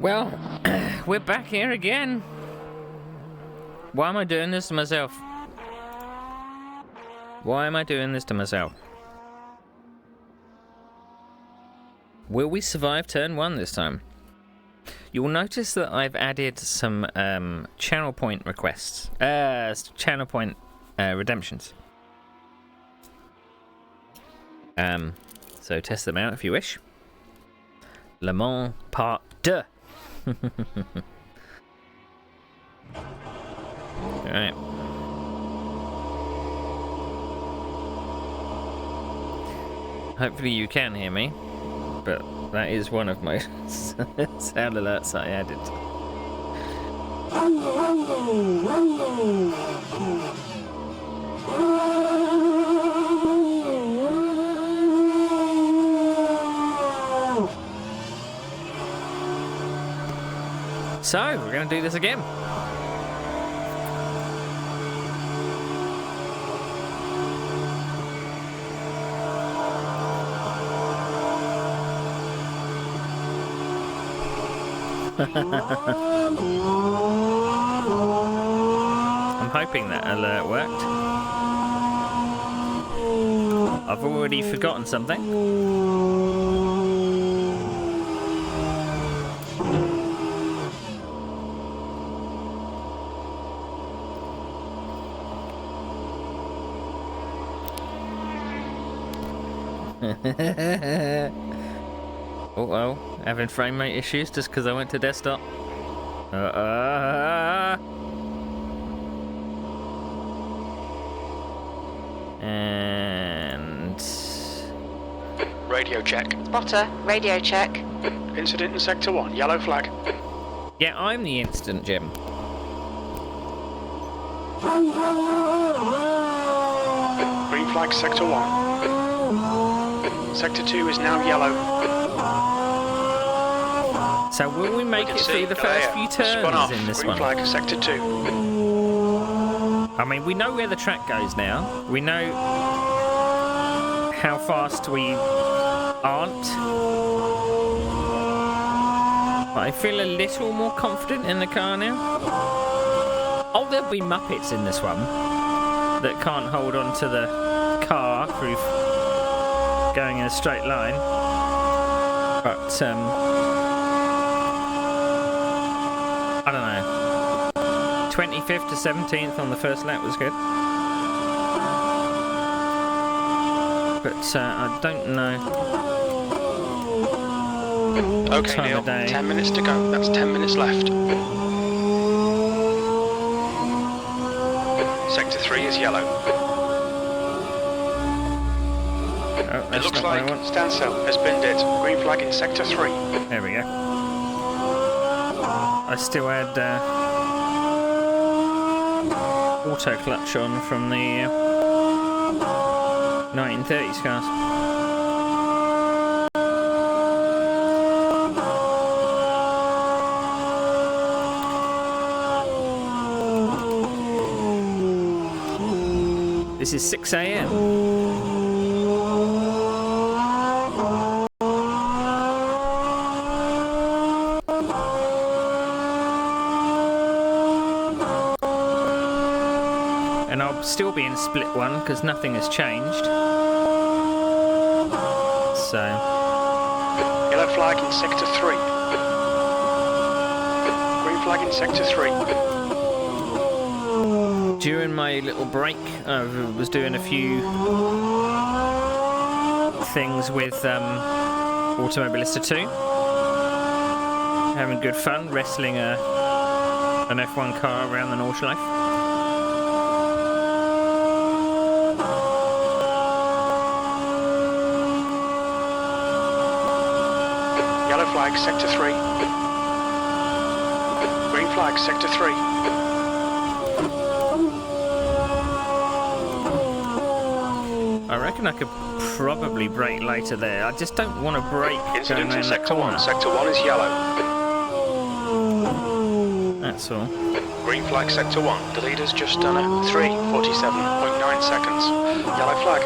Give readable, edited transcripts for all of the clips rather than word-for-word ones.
Well, we're back here again. Why am I doing this to myself? Why am I doing this to myself? Will we survive turn 1 this time? You'll notice that I've added some channel point requests. Channel point redemptions. So test them out if you wish. LeMans Part 2. Alright. Hopefully you can hear me, but that is one of my sound alerts I added. So, we're going to do this again. I'm hoping that alert worked. I've already forgotten something. Uh-oh, having frame rate issues just because I went to desktop. And... Radio check. Spotter, radio check. Incident in Sector 1, yellow flag. yeah, I'm the instant, Jim. Green flag, Sector 1. Sector 2 is now yellow. So will we make it through the first few turns in this Green one? flag, Sector 2. I mean, we know where the track goes now. We know how fast we aren't. But I feel a little more confident in the car now. Oh, there'll be Muppets in this one that can't hold on to the car through going in a straight line. But, I don't know. 25th to 17th on the first lap was good. But I don't know. Okay, Time Neil, of day. 10 minutes to go. That's 10 minutes left. Sector 3 is yellow. Oh, It that's looks not what I like want. standstill has been it. Green flag in Sector 3. There we go. I still had auto clutch on from the 1930s cars. This is 6 a.m. And I'll still be in split one because nothing has changed. So, Yellow flag in Sector 3. Green flag in Sector 3. during my little break, I was doing a few things with Automobilista 2. Having good fun, wrestling an F1 car around the Nordschleife. Yellow flag, Sector 3. Green flag, Sector 3. I reckon I could probably brake later there. I just don't want to brake going Incident in around that Sector 1. corner. Sector 1 is yellow. That's all. Green flag, Sector 1. The leader's just done a 3:47.9 seconds. Yellow flag.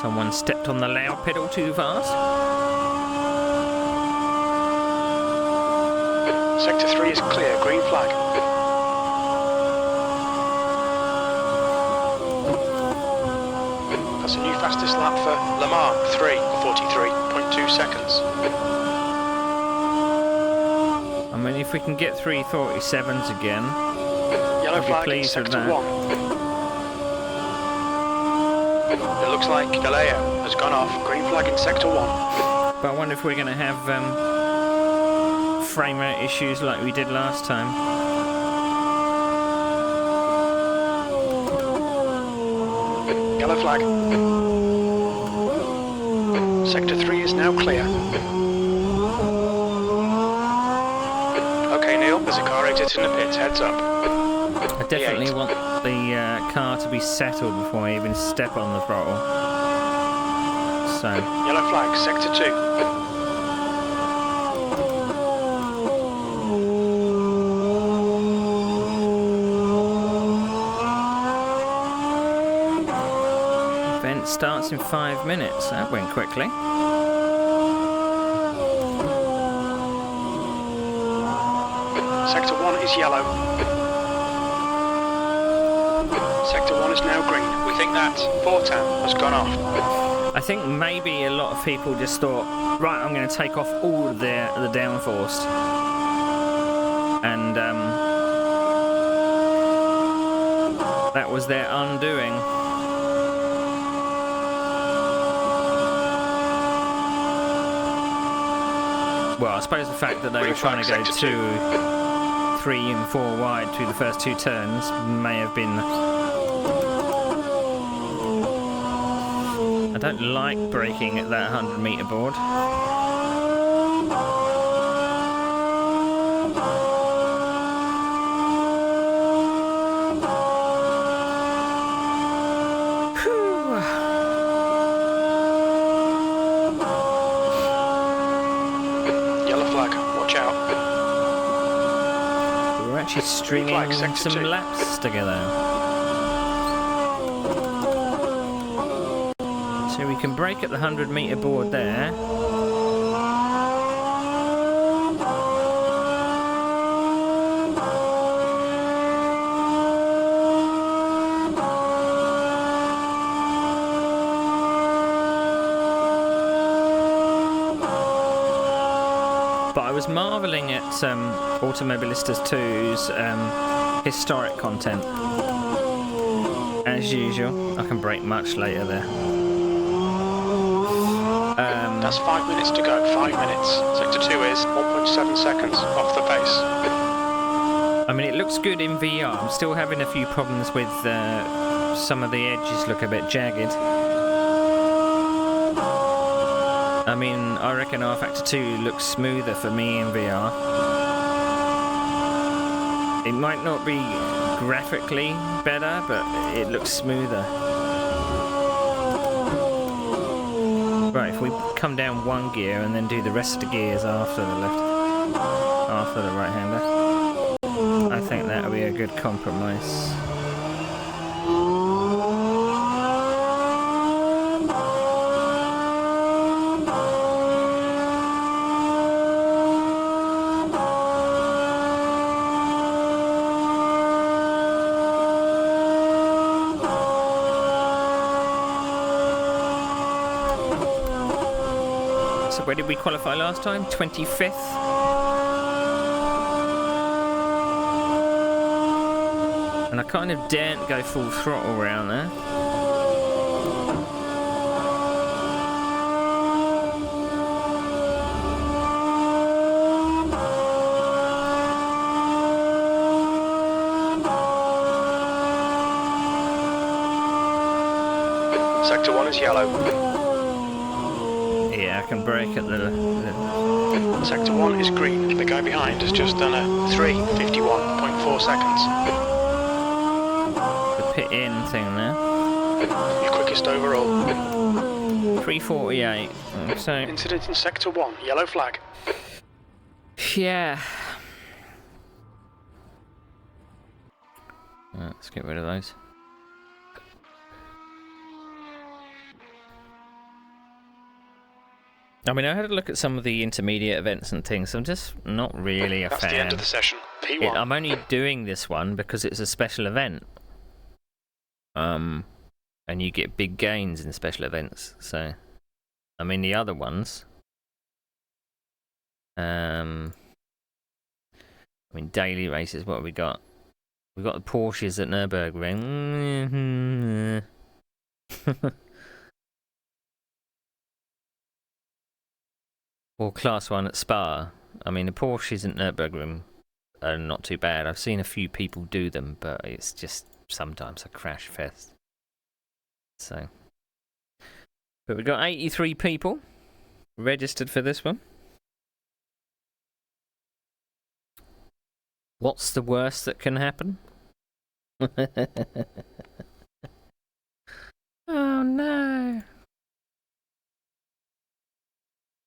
Someone stepped on the loud pedal too fast. Sector 3 is clear, green flag. That's a new fastest lap for LeMans, 3:43.2 seconds. I mean, if we can get 3:47s again, Yellow I'll be flag in pleased with sector that. 1. It looks like Galileo has gone off, green flag in sector 1. But I wonder if we're going to have frame rate issues like we did last time. Yellow flag. Sector 3 is now clear. Okay, Neil, there's a car exiting the pits, heads up. I definitely want the car to be settled before I even step on the throttle. So, Yellow flag, sector 2. event starts in 5 minutes. That went quickly. Sector 1 is yellow. Sector 1 is now green. We think that Fortan has gone off. I think maybe a lot of people just thought, right, I'm going to take off all of the downforce. And that was their undoing. Well, I suppose the fact that they were trying to go 2, 3 and 4 wide through the first 2 turns may have been... I don't like braking at that 100-metre board. Yellow flag, watch out. We're actually stringing some laps together. So we can brake at the 100-metre board there. But I was marvelling at Automobilistas 2's historic content. As usual, I can brake much later there. That's 5 minutes to go, 5 minutes. Sector 2 is 1.7 seconds off the pace. I mean, it looks good in VR. I'm still having a few problems with some of the edges look a bit jagged. I mean, I reckon R Factor 2 looks smoother for me in VR. It might not be graphically better, but it looks smoother. Right, if we come down 1 gear and then do the rest of the gears after the right-hander, I think that'll be a good compromise. So where did we qualify last time? 25th? And I kind of daren't go full throttle around there. Sector 1 is yellow. Yeah, I can brake at the... Sector 1 is green. The guy behind has just done a 3:51.4 seconds. the pit in thing there. Your quickest overall. 3:48. So, Incident in Sector 1, yellow flag. yeah. Right, let's get rid of those. I mean, I had a look at some of the intermediate events and things. I'm just not really a That's fan. the end of the session. P1. I'm only doing this one because it's a special event. And you get big gains in special events. So, I mean, the other ones. I mean, daily races. What have we got? We've got the Porsches at Nürburgring. Or Class 1 at Spa. I mean, the Porsches at Nürburgring are not too bad. I've seen a few people do them, but it's just sometimes a crash fest. So, but we've got 83 people registered for this one. What's the worst that can happen? Oh no.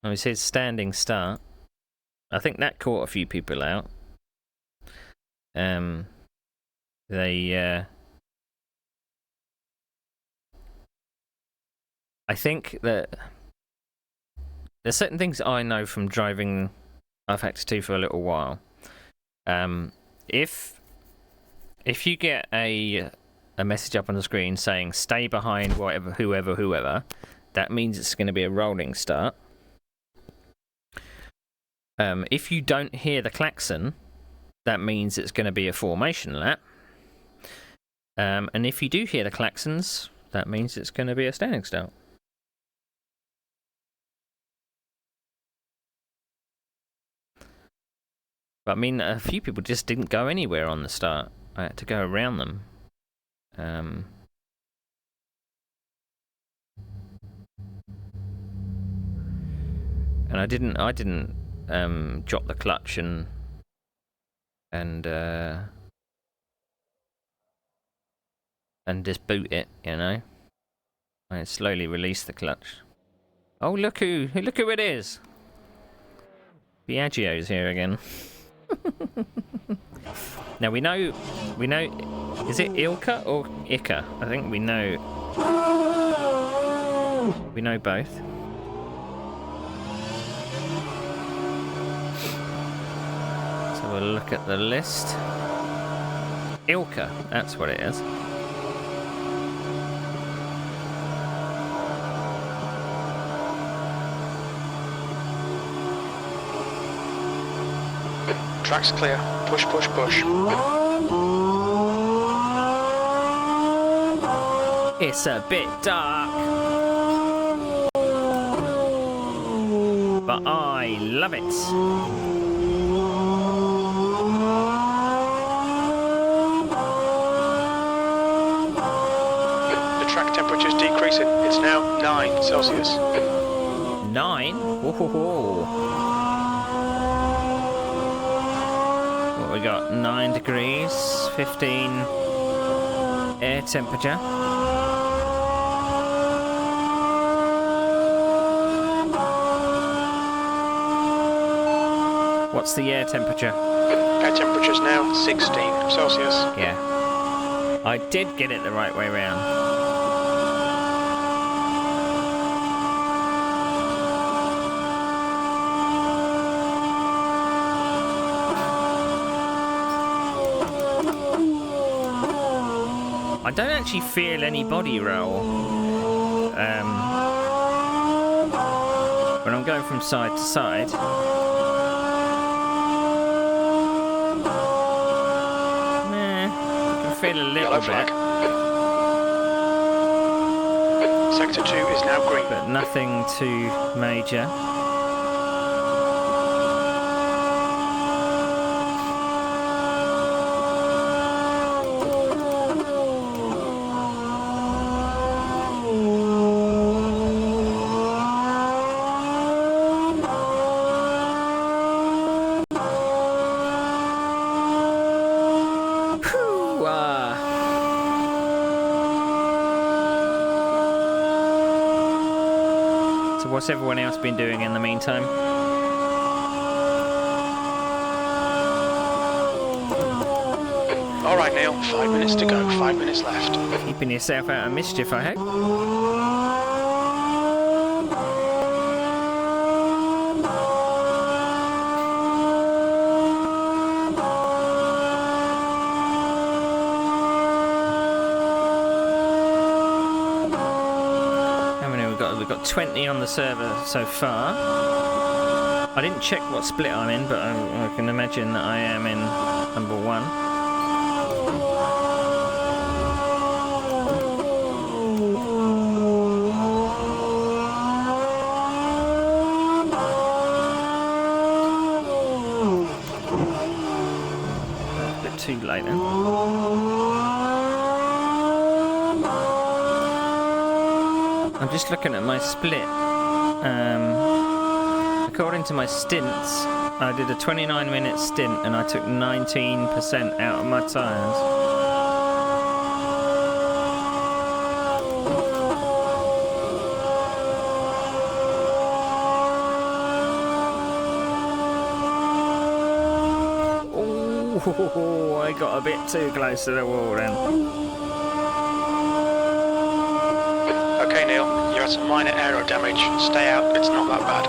Oh, it says standing start. I think that caught a few people out. I think that there's certain things I know from driving rF2 2 for a little while. If you get a message up on the screen saying stay behind whoever, that means it's going to be a rolling start. If you don't hear the klaxon, that means it's going to be a formation lap. And if you do hear the klaxons, that means it's going to be a standing start. But I mean, a few people just didn't go anywhere on the start. I had to go around them. And I didn't drop the clutch and just boot it, you know. I slowly release the clutch. Oh, look who it is! Biagio's here again. Now we know. Is it Ilka or Ika? I think we know. We know both. Let's have a look at the list. Ilka, that's what it is. Track's clear. Push, push, push. It's a bit dark, but I love it. The track temperature's decreasing. It's now 9 Celsius. 9? Whoa. We got 9 degrees, 15 air temperature. What's the air temperature? Air temperature's now 16 Celsius. Yeah. I did get it the right way round. I don't actually feel any body roll when I'm going from side to side. I can feel a little bit. Sector 2 is now green. But nothing too major. What's everyone else been doing in the meantime? All right, Neil. 5 minutes to go. 5 minutes left. Keeping yourself out of mischief, I hope. we've got 20 on the server so far. I didn't check what split I'm in, but I can imagine that I am in number 1. A bit too late then. I'm just looking at my split. According to my stints, I did a 29-minute stint and I took 19% out of my tyres. Oh, I got a bit too close to the wall then. Okay, Neil, you had some minor aero damage. Stay out, it's not that bad.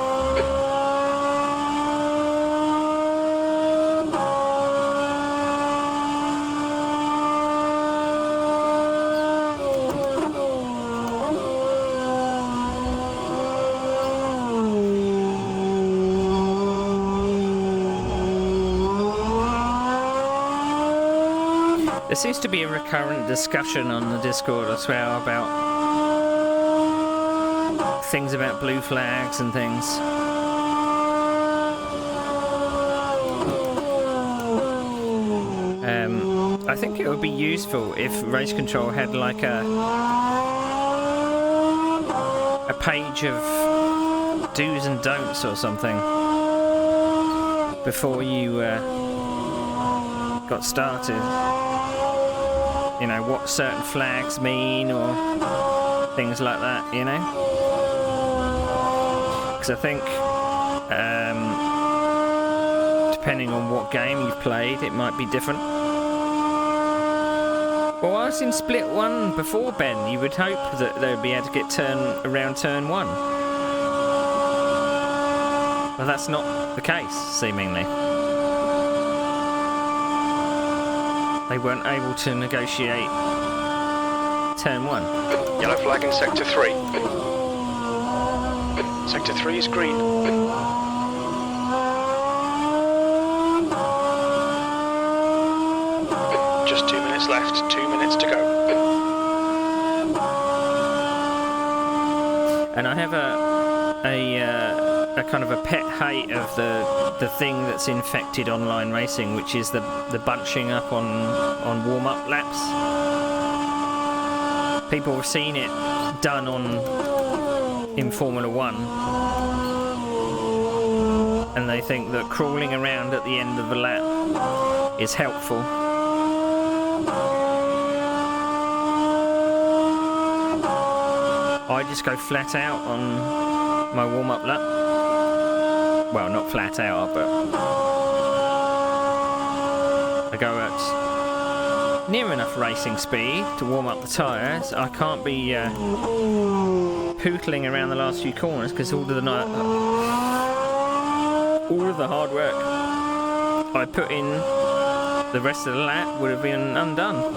There seems to be a recurrent discussion on the Discord as well about things about blue flags and things. I think it would be useful if Race Control had like a page of do's and don'ts or something before you got started. You know, what certain flags mean or things like that, you know? Because I think depending on what game you've played, it might be different. Well, I was in Split 1 before, Ben. You would hope that they'd be able to get around turn 1. But that's not the case, seemingly. They weren't able to negotiate turn 1. Yellow flag in Sector 3. Sector 3 is green. Just 2 minutes left, 2 minutes to go. And I have a kind of a pet hate of the thing that's infected online racing, which is the bunching up on warm-up laps. People have seen it done in Formula 1, and they think that crawling around at the end of the lap is helpful. I just go flat out on my warm-up lap. Well, not flat out, but I go at near enough racing speed to warm up the tyres. I can't be pootling around the last few corners because all of the hard work I put in the rest of the lap would have been undone.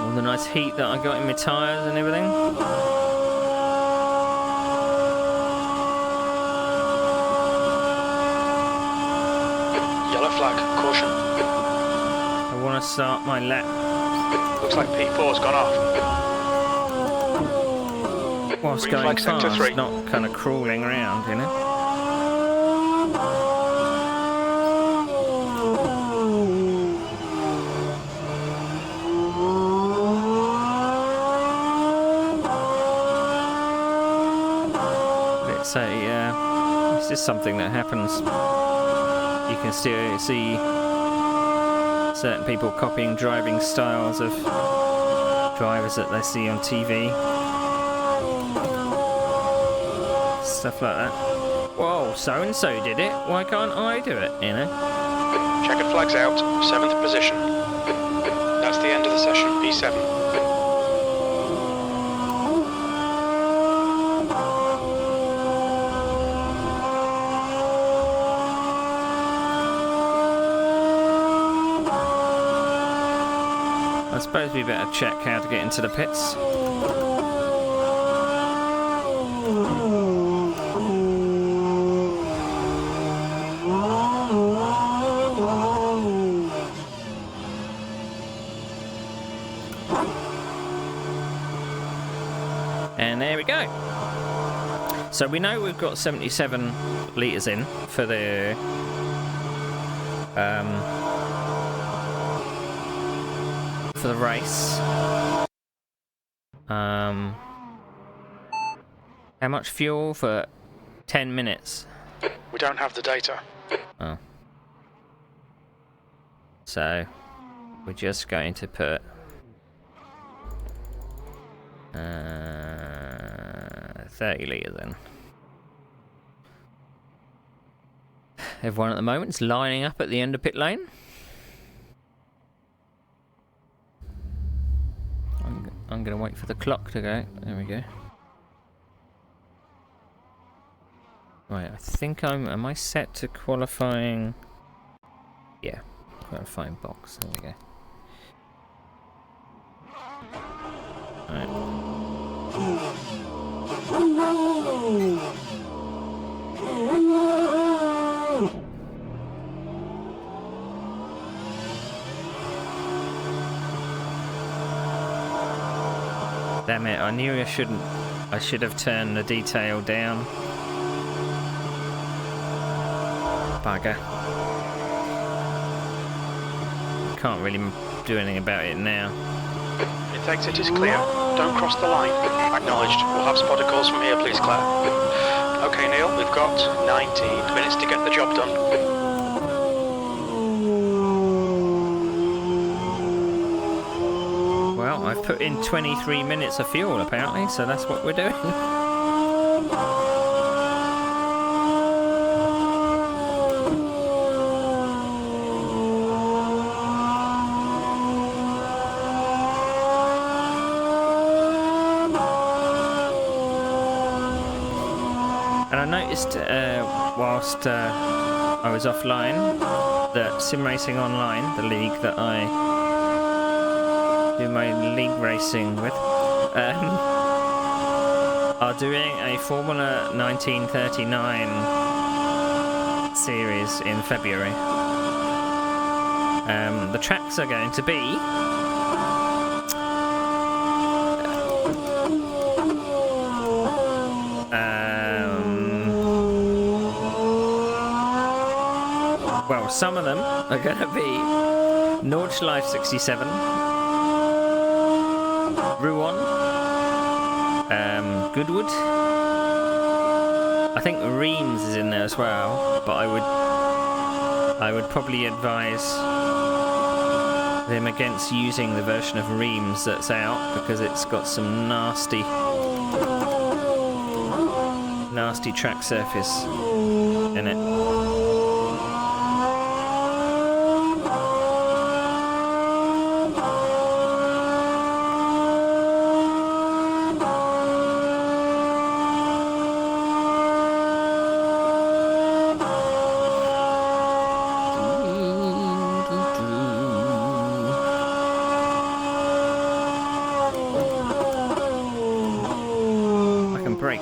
All the nice heat that I got in my tyres and everything. Flag, caution. I want to start my lap. Looks like P4's gone off. Whilst Green going flag, fast, 3. not kind of crawling around, you know? It's just something that happens. You can still see certain people copying driving styles of drivers that they see on TV. Stuff like that. Whoa, so-and-so did it. Why can't I do it, you know? Checkered flags out, 7th position. That's the end of the session, P7. Suppose we better check how to get into the pits. And there we go. So we know we've got 77 litres in for the race. How much fuel for 10 minutes? We don't have the data. Oh. So we're just going to put 30 litres in. Everyone at the moment is lining up at the end of pit lane. I'm going to wait for the clock to go. There we go. Right, I think am I set to qualifying? Yeah, qualifying box. There we go. Right. Damn it, I knew I shouldn't. I should have turned the detail down. Bugger. Can't really do anything about it now. Its exit is clear. Don't cross the line. Acknowledged. We'll have spotter calls from here, please, Claire. Okay, Neil, we've got 19 minutes to get the job done. Well, I've put in 23 minutes of fuel, apparently, so that's what we're doing. And I noticed whilst I was offline that Sim Racing Online, the league that I do my league racing with, are doing a Formula 1939 series in February. The tracks are going to be well, some of them are going to be Nordschleife 67, Rouen, Goodwood. I think Reims is in there as well, but I would probably advise them against using the version of Reims that's out because it's got some nasty track surface in it.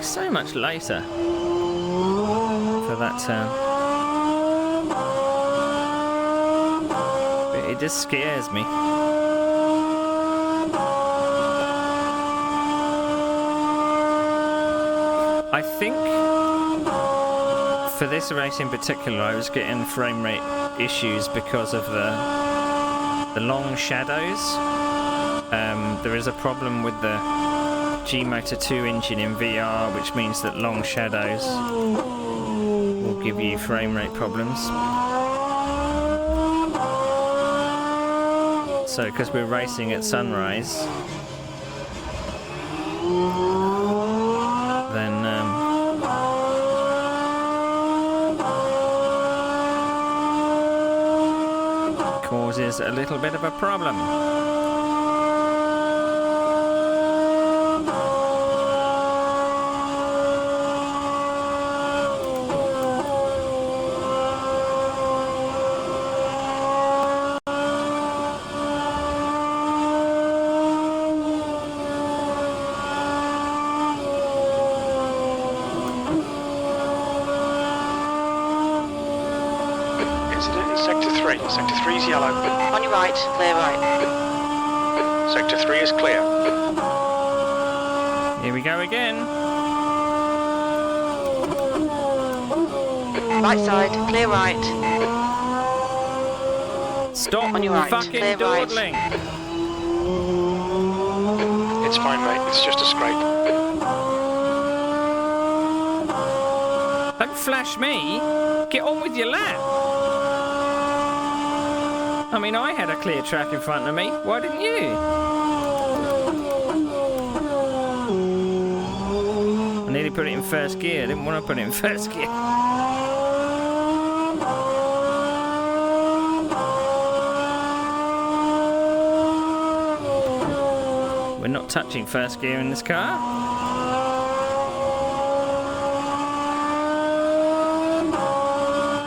So much later for that turn. But it just scares me. I think for this race in particular I was getting frame rate issues because of the long shadows. There is a problem with the G-Motor 2 engine in VR, which means that long shadows will give you frame rate problems. So, because we're racing at sunrise, then causes a little bit of a problem. Sector 3. Sector 3 is yellow. On your right, clear right. Sector 3 is clear. Here we go again. Right side, clear right. Stop On your right, fucking clear right. dawdling. It's fine, mate. It's just a scrape. Don't flash me. Get on with your lap. I mean, I had a clear track in front of me. Why didn't you? I nearly put it in first gear. I didn't want to put it in first gear. We're not touching first gear in this car.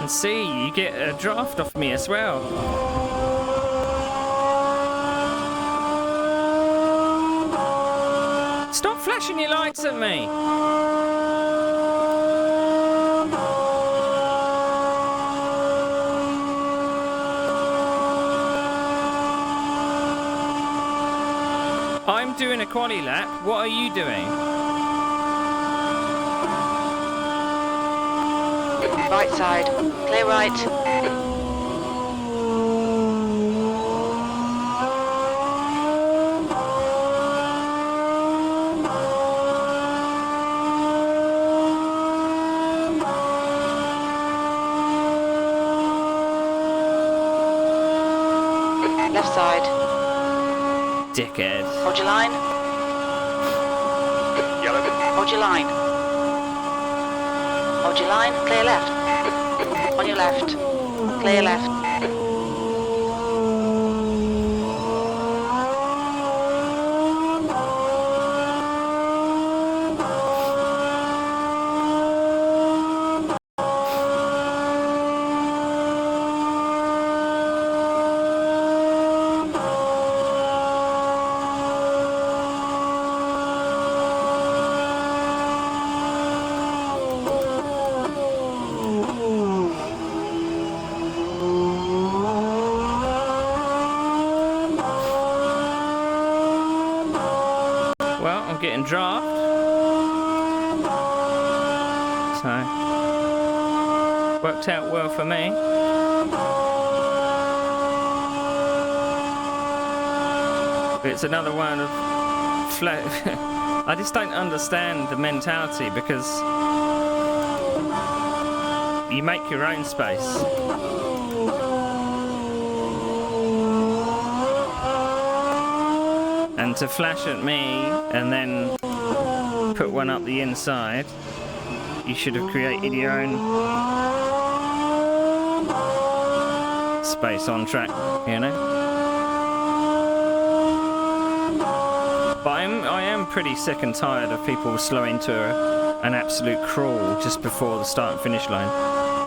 And see, you get a draft off me as well. Stop flashing your lights at me. I'm doing a quali lap. What are you doing? Right side, clear right. Left side. Dickhead. Hold your line. Yellow. Hold your line. Hold your line. Clear left. On your left. Clear left. Well, I'm getting draft. So, worked out well for me. It's another one of I just don't understand the mentality, because you make your own space. And to flash at me and then put one up the inside, you should have created your own space on track, you know? But I am pretty sick and tired of people slowing to an absolute crawl just before the start and finish line.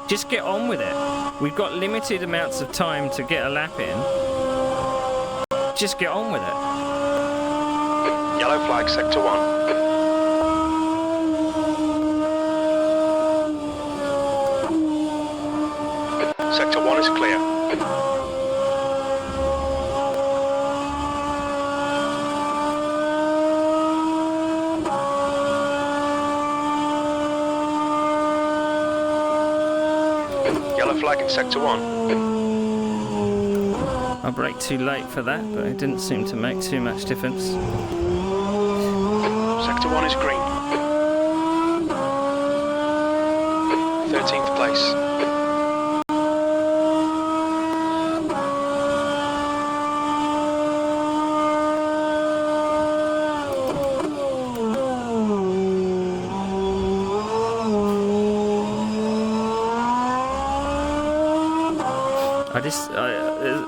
Just get on with it. We've got limited amounts of time to get a lap in. Just get on with it. Yellow flag, sector 1. Sector 1 is clear. Yellow flag in sector 1. I braked too late for that, but it didn't seem to make too much difference. Sector 1 is green. 13th place.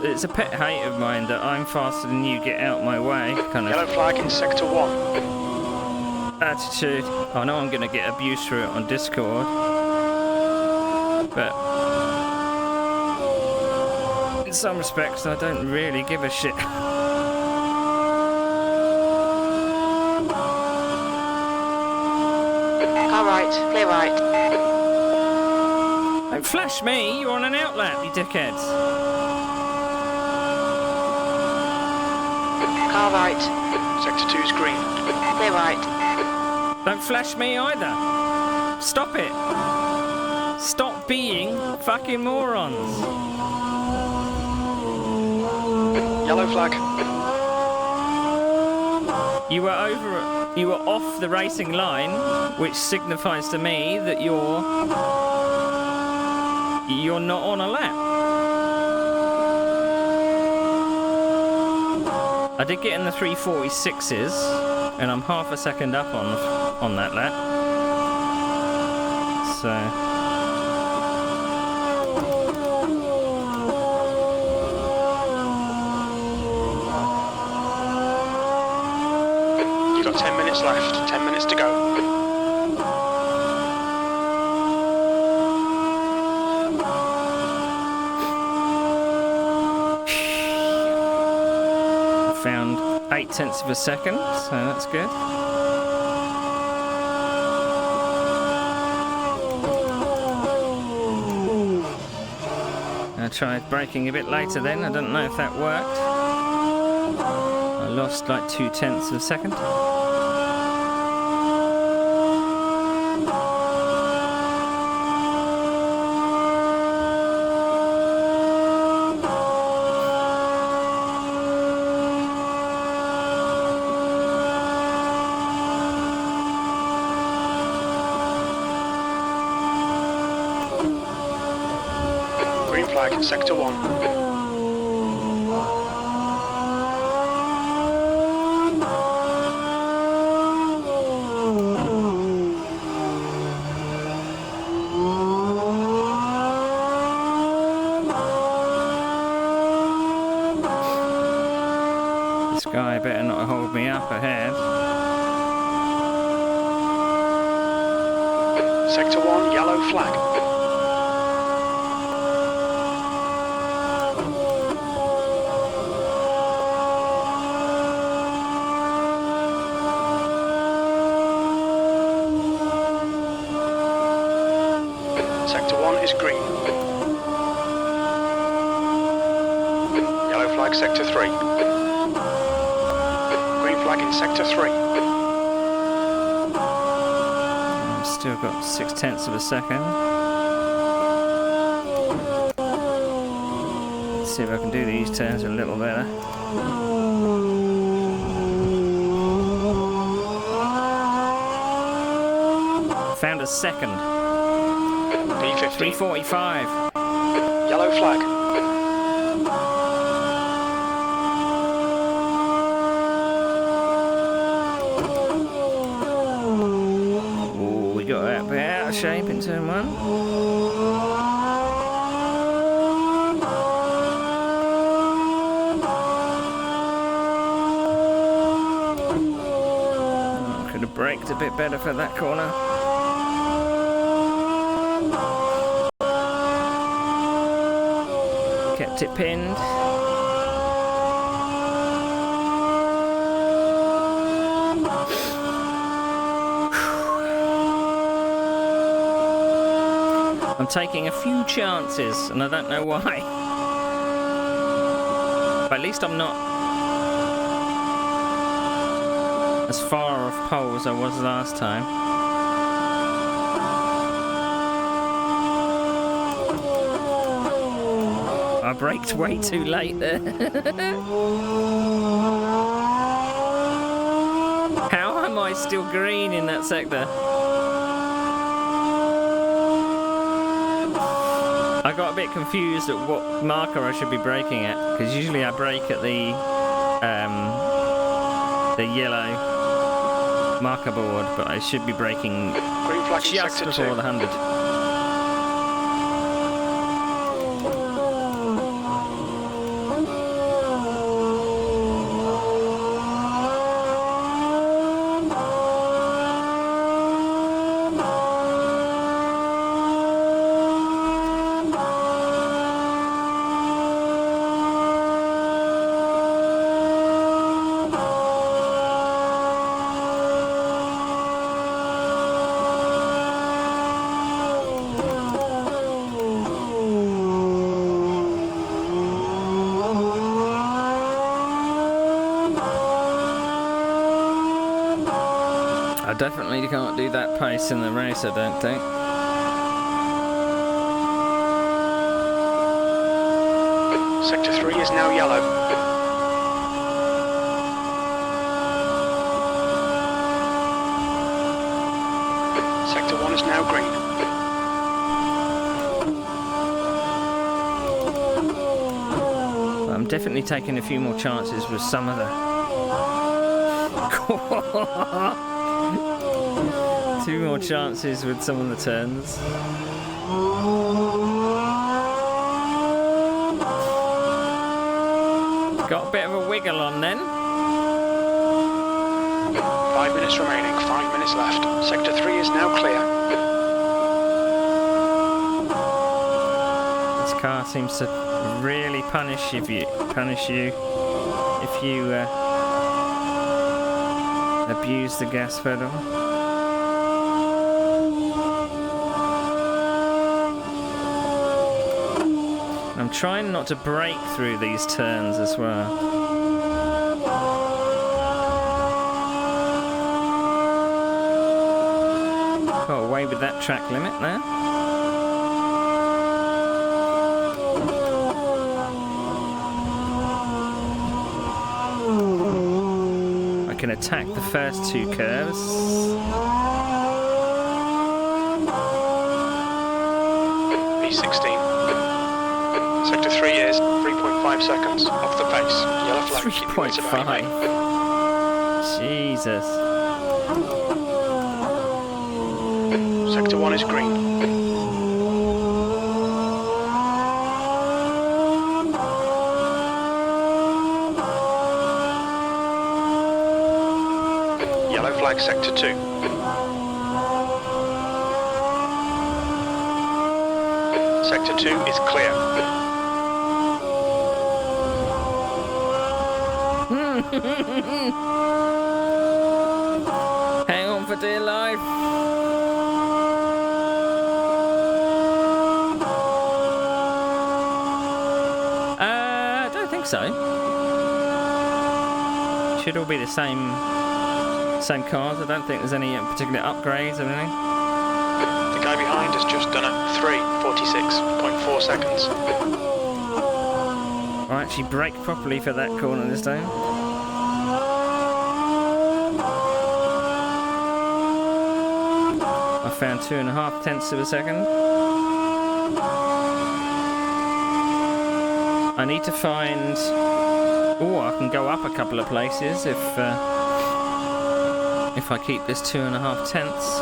It's a pet hate of mine that I'm faster than you, get out my way kind Yellow of flag in sector 1. attitude. I know I'm going to get abuse for it on Discord, but in some respects I don't really give a shit. Car right, clear right. Don't flash me, you're on an outlap, you dickheads. Car right. Sector 2's green. Clear right. Don't flash me either. Stop it. Stop being fucking morons. Yellow flag. You were off the racing line, which signifies to me that you're not on a lap. I did get in the 346s, and I'm half a second up on that lap. So You've got 10 minutes left. 10 minutes to go. found 0.8 of a second, so that's good. I tried braking a bit later then, I don't know if that worked. I lost like 0.2 of a second. Green flag, sector 1. This guy better not hold me up ahead. Sector 1, yellow flag. Sector 1 is green. Yellow flag, sector 3. Green flag in sector 3. I've still got 0.6 of a second. Let's see if I can do these turns a little better. Found a second. P15. 3:45. Yellow flag. Oh, we got that bit out of shape in turn 1. Could have braked a bit better for that corner. Kept it pinned. I'm taking a few chances, and I don't know why. But at least I'm not as far off pole as I was last time. I braked way too late there. How am I still green in that sector? I got a bit confused at what marker I should be braking at, because usually I brake at the yellow marker board, but I should be braking Green flag in just sector before 2. the 100. I definitely can't do that pace in the race, I don't think. Sector 3 is now yellow. Sector 1 is now green. I'm definitely taking a few more chances with some of the... 2 more chances with some of the turns. Got a bit of a wiggle on then. 5 minutes remaining, 5 minutes left. Sector 3 is now clear. This car seems to really punish you if you abuse the gas pedal. I'm trying not to brake through these turns as well. Got away with that track limit there. I can attack the first 2 curves. B16. Sector 3 is 3.5 seconds off the pace. Yellow flag. 3.5. Jesus. Sector 1 is green. Yellow flag sector 2. Sector 2 is clear. Hang on for dear life. I don't think so. Should all be the same cars. I don't think there's any particular upgrades or anything. The guy behind has just done a 3:46.4 seconds. I actually braked properly for that corner this time. I found 2.5 tenths of a second. I need to find... Oh, I can go up a couple of places if I keep this 2.5 tenths.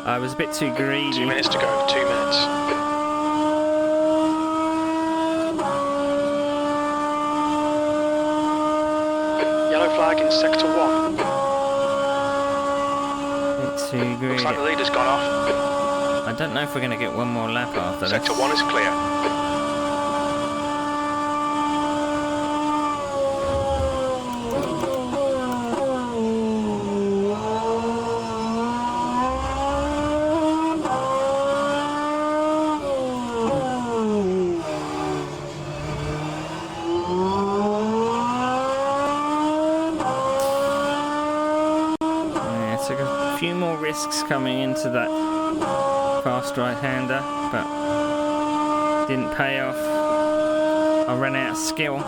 I was a bit too greedy. 2 minutes to go, 2 minutes. Yellow flag in sector 1. Bit too greedy. Looks like the leader's gone off. I don't know if we're going to get one more lap after Sector this. 1 is clear. Took a few more risks coming into that fast right-hander, but didn't pay off. I ran out of skill.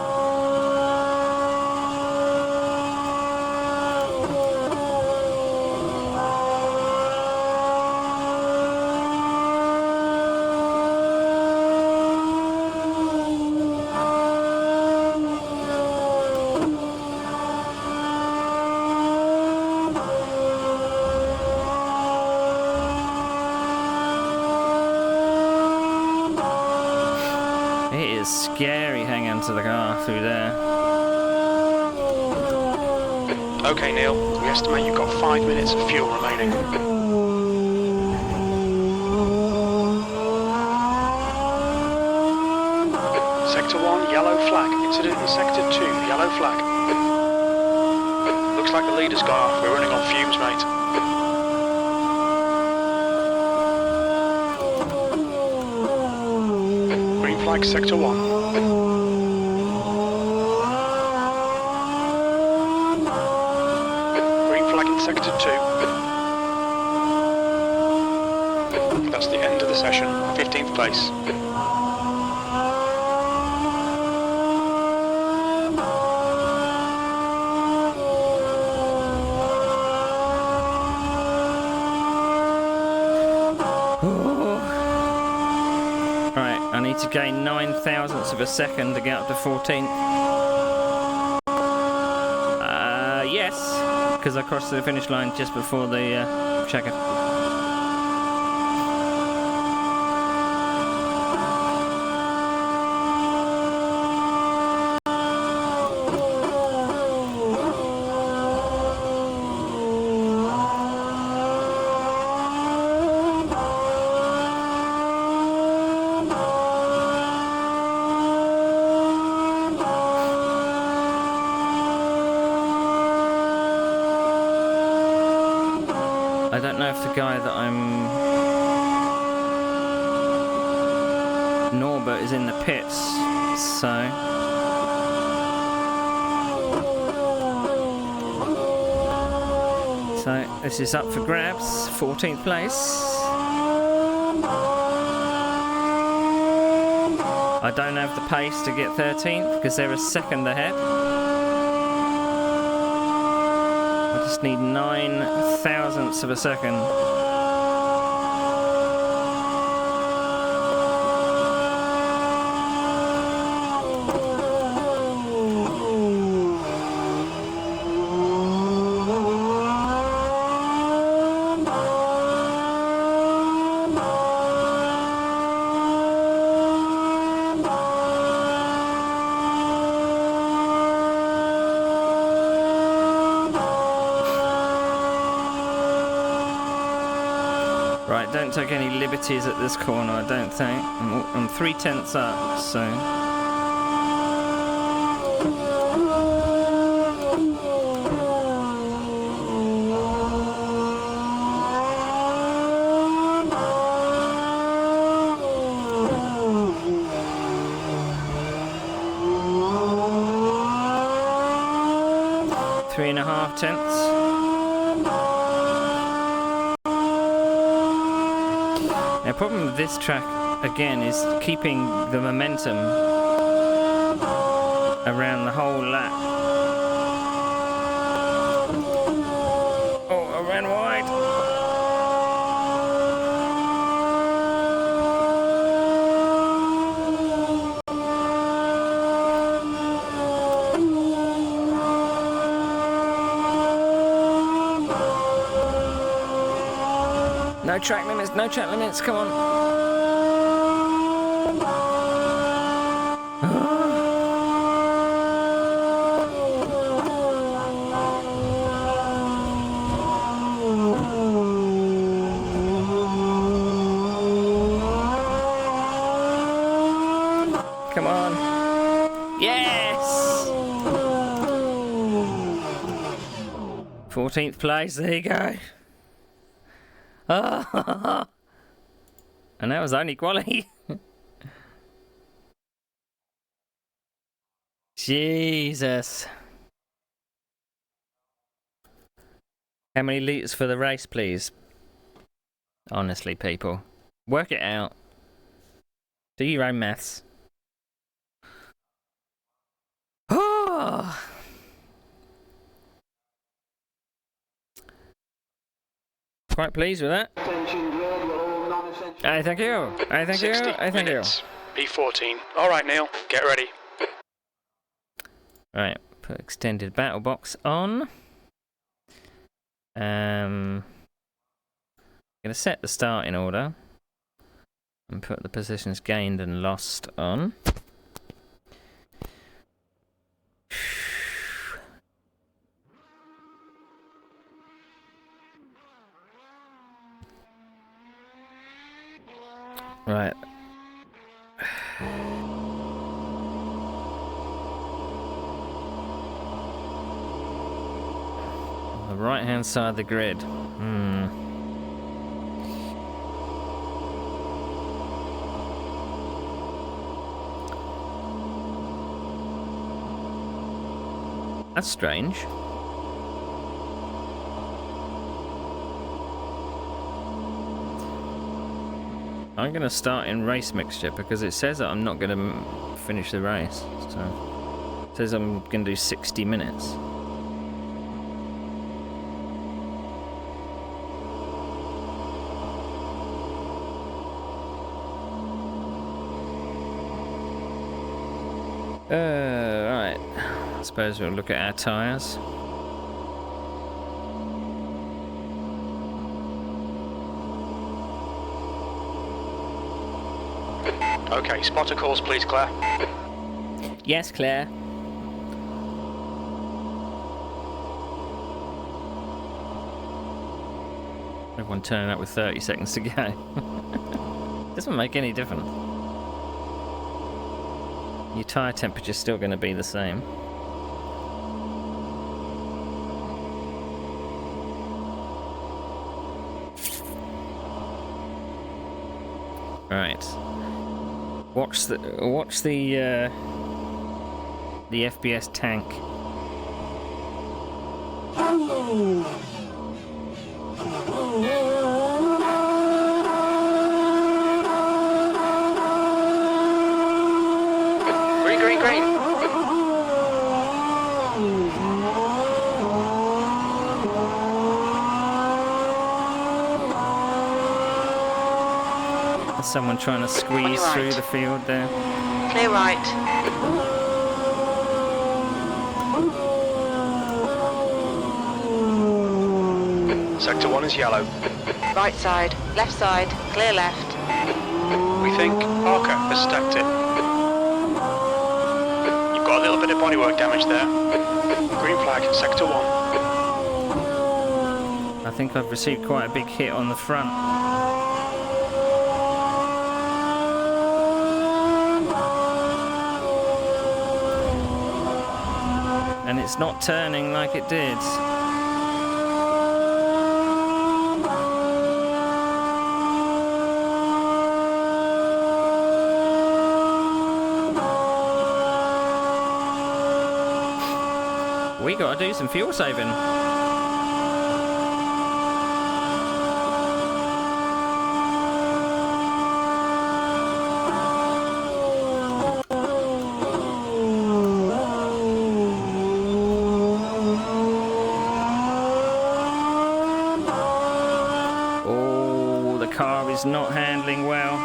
It's scary hanging onto the car through there. Okay, Neil, we estimate you've got 5 minutes of fuel remaining. Sector 1, yellow flag. Incident in Sector 2, yellow flag. Looks like the leader's gone off. We're running on fumes, mate. Green flag, Sector 1. Green flag in Sector 2. That's the end of the session. 15th place. I need to gain 9 thousandths of a second to get up to 14th. Yes, because I crossed the finish line just before the checker. I don't know if the guy that I'm... Norbert is in the pits, so... So, this is up for grabs, 14th place. I don't have the pace to get 13th, because they're a second ahead. I just need 9 thousandths of a second. Right, don't take any liberties at this corner, I don't think. I'm 3/10 up, so... Three and a half tenths. The problem with this track, again, is keeping the momentum around the whole lap. Oh, I ran wide. No track limits, come on. Come on. Yes! 14th place, there you go. And that was only quality. Jesus. How many litres for the race, please? Honestly, people. Work it out. Do your own maths. Oh. Quite pleased with that. I thank you. I thank you. I thank you. B14. All right, Neil. Get ready. Right. Put extended battle box on. Gonna set the starting order and put the positions gained and lost on. Right. The right-hand side of the grid. That's strange. I'm going to start in race mixture because it says that I'm not going to finish the race. So it says I'm going to do 60 minutes. Right. I suppose we'll look at our tyres. Okay, spotter calls, please, Claire. Yes, Claire. Everyone turning up with 30 seconds to go. Doesn't make any difference. Your tyre temperature's still going to be the same. Right. Watch the FPS tank. Green, green, green. There's someone trying to squeeze through the field there. Clear right. Sector 1 is yellow. Right side. Left side. Clear left. We think Parker has stacked it. You've got a little bit of bodywork damage there. Green flag, sector 1. I think I've received quite a big hit on the front. And it's not turning like it did. We gotta do some fuel saving. Oh, the car is not handling well.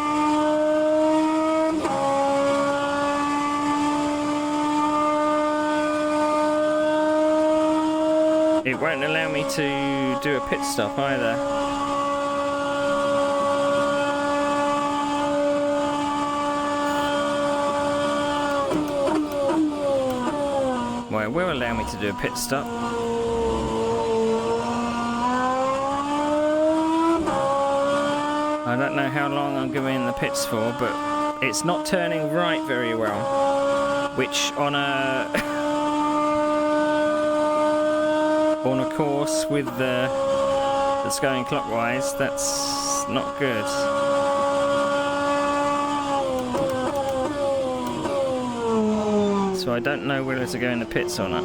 It won't allow me to do a pit stop either. Well, it will allow me to do a pit stop. I don't know how long I'm going in the pits for, but it's not turning right very well. Which on a on a course with that's going clockwise, that's not good. So I don't know whether to go in the pits or not.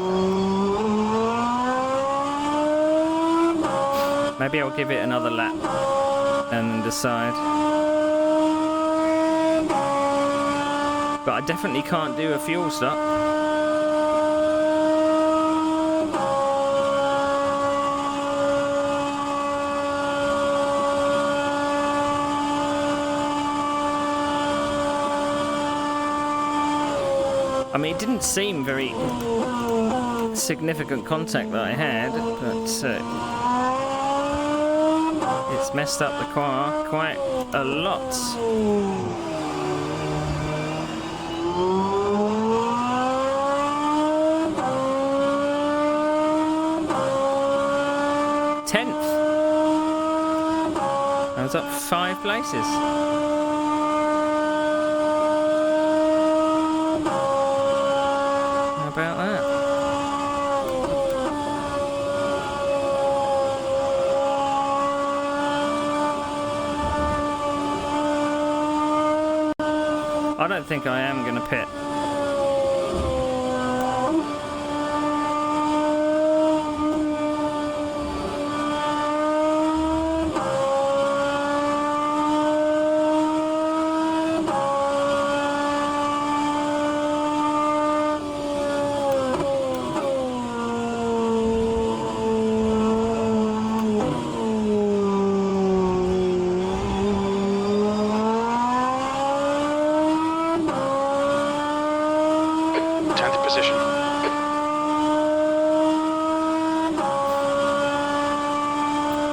Maybe I'll give it another lap and then decide. But I definitely can't do a fuel stop. I mean, it didn't seem very significant contact that I had, but it's messed up the car quite a lot. Tenth. I was up 5 places. I don't think I am going to pit.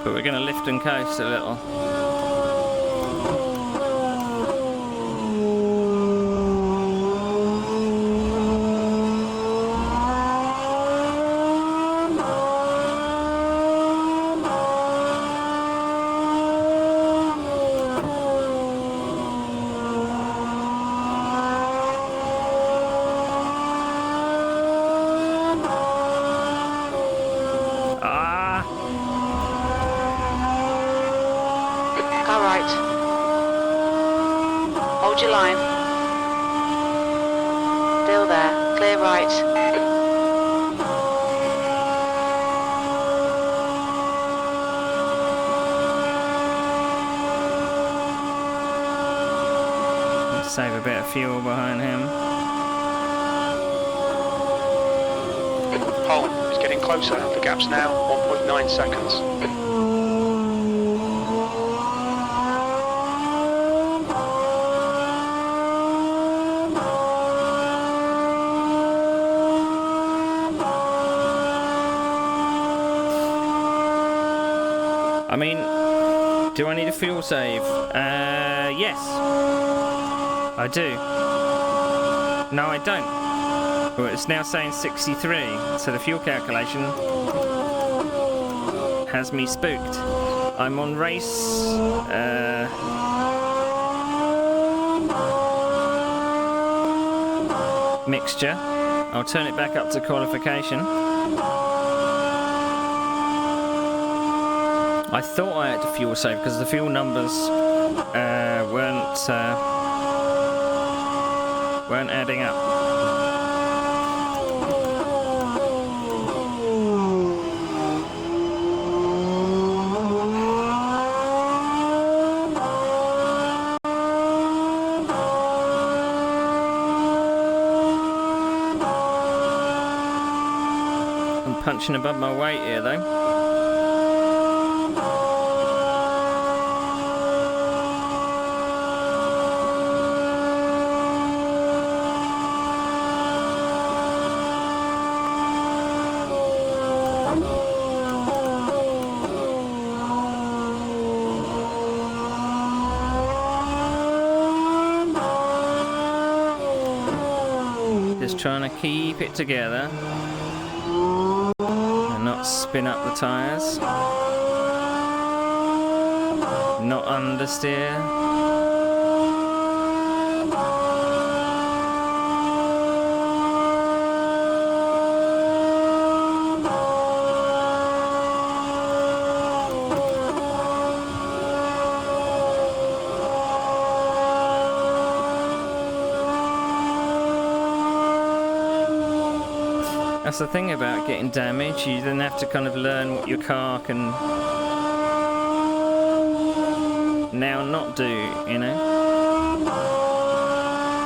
But we're going to lift and coast a little. Hold your line. Still there. Clear right. Save a bit of fuel behind him. Pole is getting closer. The gap's now 1.9 seconds. I mean, do I need a fuel save? Yes. I do. No, I don't. Well, it's now saying 63, so the fuel calculation has me spooked. I'm on race... mixture. I'll turn it back up to qualification. I thought I had to fuel save because the fuel numbers weren't adding up. I'm punching above my weight here though. Just trying to keep it together and not spin up the tyres, not understeer. That's the thing about getting damaged, you then have to kind of learn what your car can now not do, you know?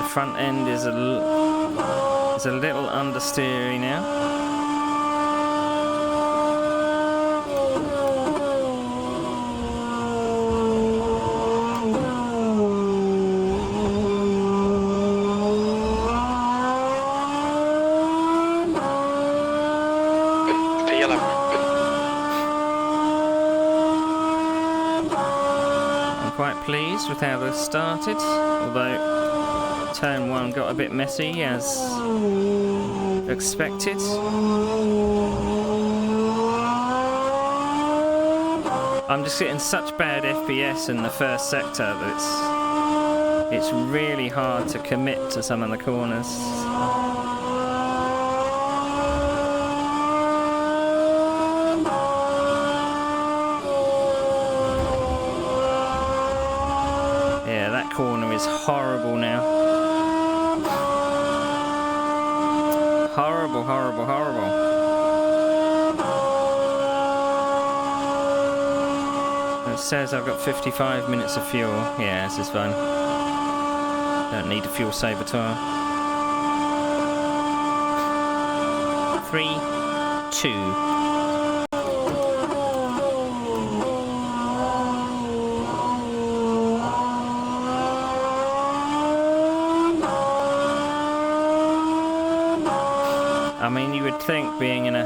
The front end is a little understeery now. Quite pleased with how this started, although turn one got a bit messy as expected. I'm just getting such bad FPS in the first sector that it's really hard to commit to some of the corners. Corner is horrible now. horrible, horrible, horrible. It says I've got 55 minutes of fuel. Yeah, this is fine. Don't need a fuel saver tire. 3, 2. I mean, you would think being in a...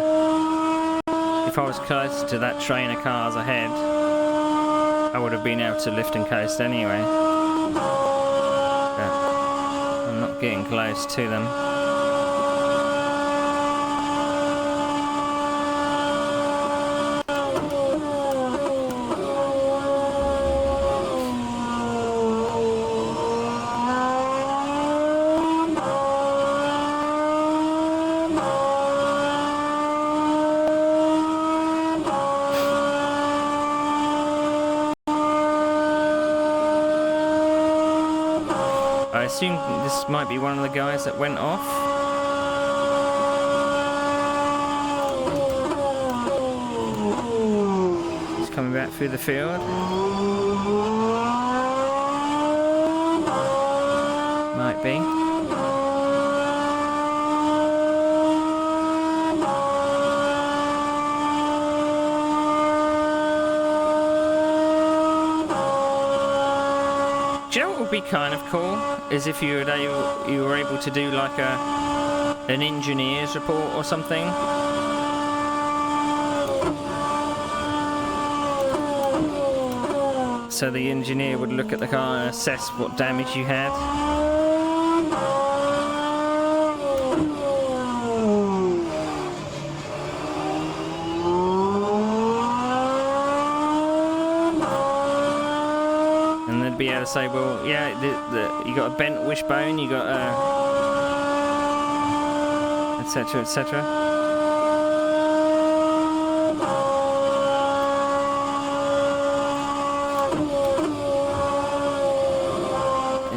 If I was close to that train of cars ahead, I would have been able to lift and coast anyway. But I'm not getting close to them. I assume this might be one of the guys that went off. He's coming back through the field. Might be. Do you know what would be kind of cool? Is if you were able to do like an engineer's report or something. So the engineer would look at the car and assess what damage you had. Be able to say, well, yeah, you got a bent wishbone, you got etc, etc.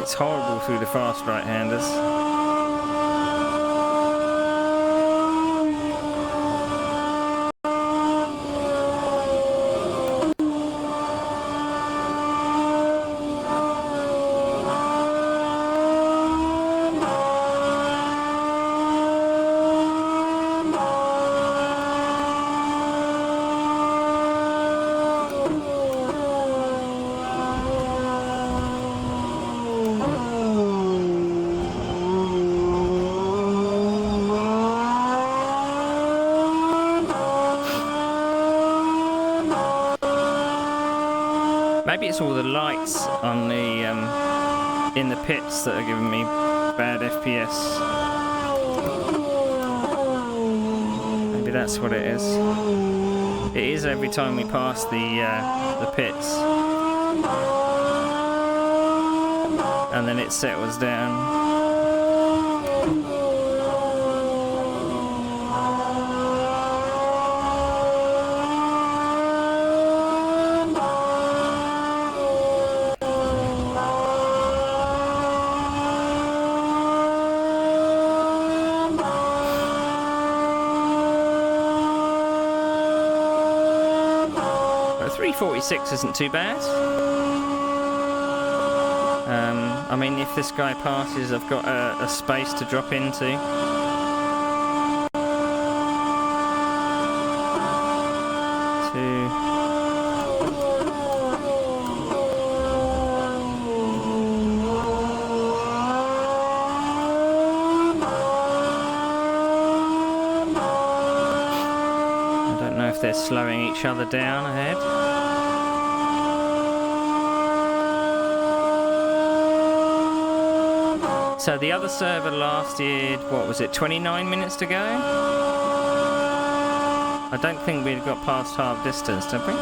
It's horrible through the fast right-handers. Maybe it's all the lights on the in the pits that are giving me bad FPS. Maybe that's what it is. It is every time we pass the pits, and then it settles down. But 346 isn't too bad. I mean, if this guy passes, I've got a space to drop into. I don't know if they're slowing each other down ahead. So the other server lasted, what was it, 29 minutes to go? I don't think we'd got past half distance, did we?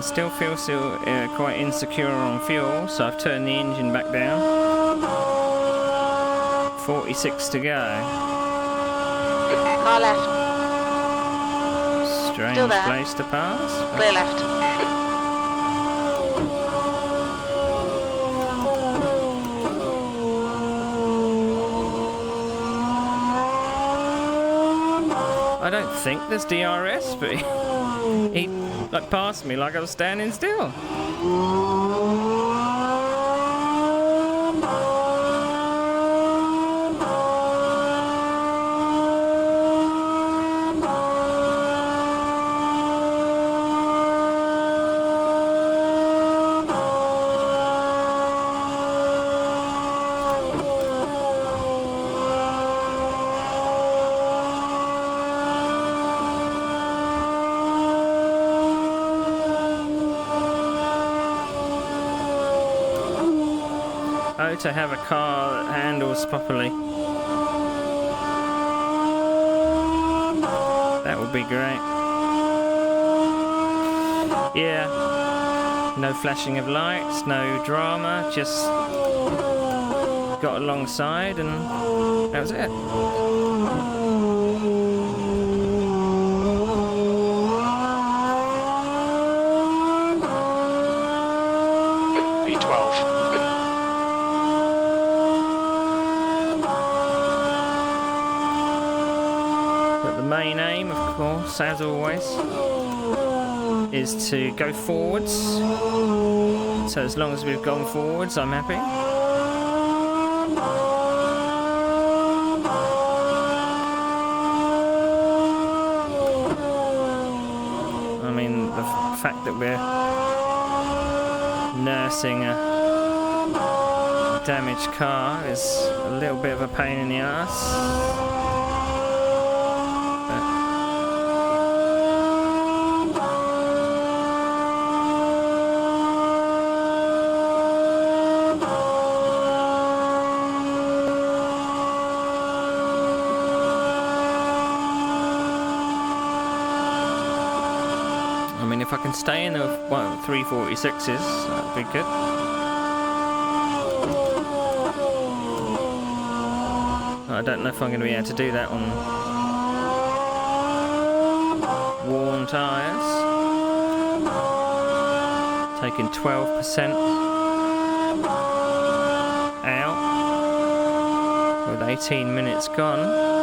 still feel quite insecure on fuel, so I've turned the engine back down. 46 to go. Car left. Strange Still there. place to pass. Clear left. I don't think there's DRS, but he like passed me like I was standing still. Oh, to have a car that handles properly. That would be great. Yeah. No flashing of lights, no drama, just got alongside and that was it. V12. Main aim, of course, as always, is to go forwards. So as long as we've gone forwards, I'm happy. I mean, the fact that we're nursing a damaged car is a little bit of a pain in the ass. If I can stay in the 346s, that'd be good. I don't know if I'm going to be able to do that on worn tyres. Taking 12% out with 18 minutes gone.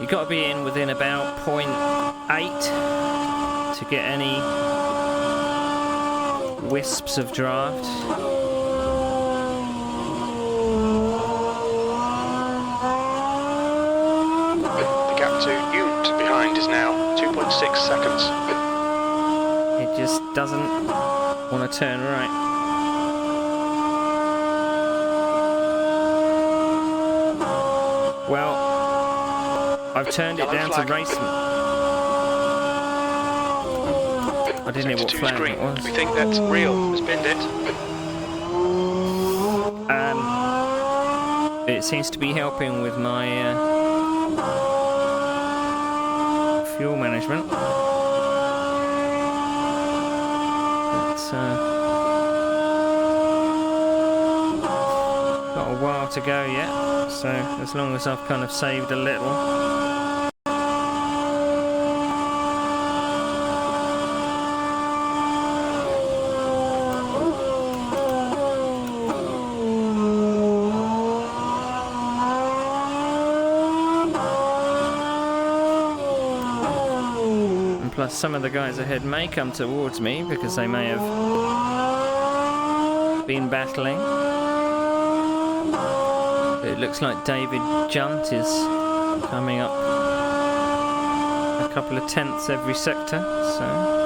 You've got to be in within about 0.8 to get any wisps of draft. The gap to Unt behind is now 2.6 seconds. It just doesn't want to turn right. Well, I've turned it down to race. I didn't know what flag it was. We think that's real. Has binned it. It seems to be helping with my fuel management. It's got a while to go yet, so as long as I've kind of saved a little. Plus, some of the guys ahead may come towards me because they may have been battling. It looks like David Junt is coming up a couple of tenths every sector, so.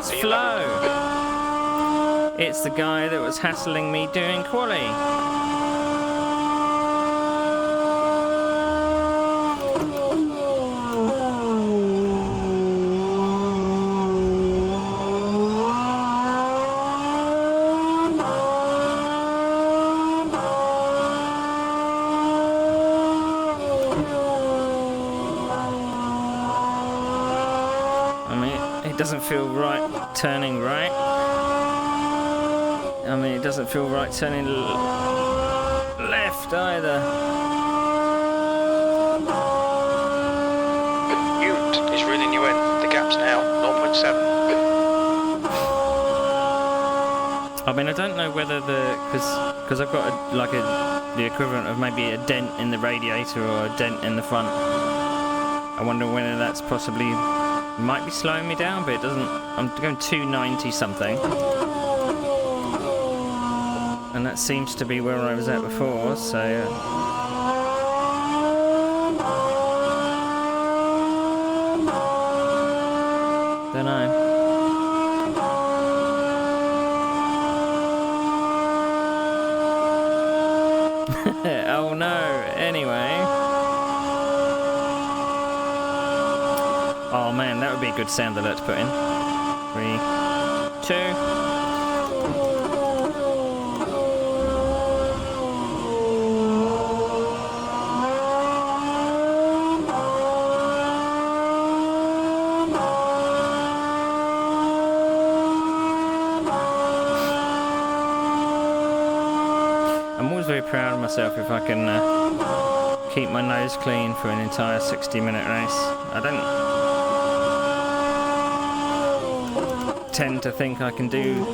It's Flo. It's the guy that was hassling me doing quali. It doesn't feel right turning right. I mean, it doesn't feel right turning left either. Ute is reeling you in. The gap's now 0.7. I mean, I don't know whether because I've got the equivalent of maybe a dent in the radiator or a dent in the front. I wonder whether that's possibly might be slowing me down, but it doesn't. I'm going 290 something, and that seems to be where I was at before. So don't know. Oh no. Anyway. Oh man, that would be a good sound alert to put in. 3, 2. I'm always very proud of myself if I can keep my nose clean for an entire 60-minute race. I don't tend to think I can do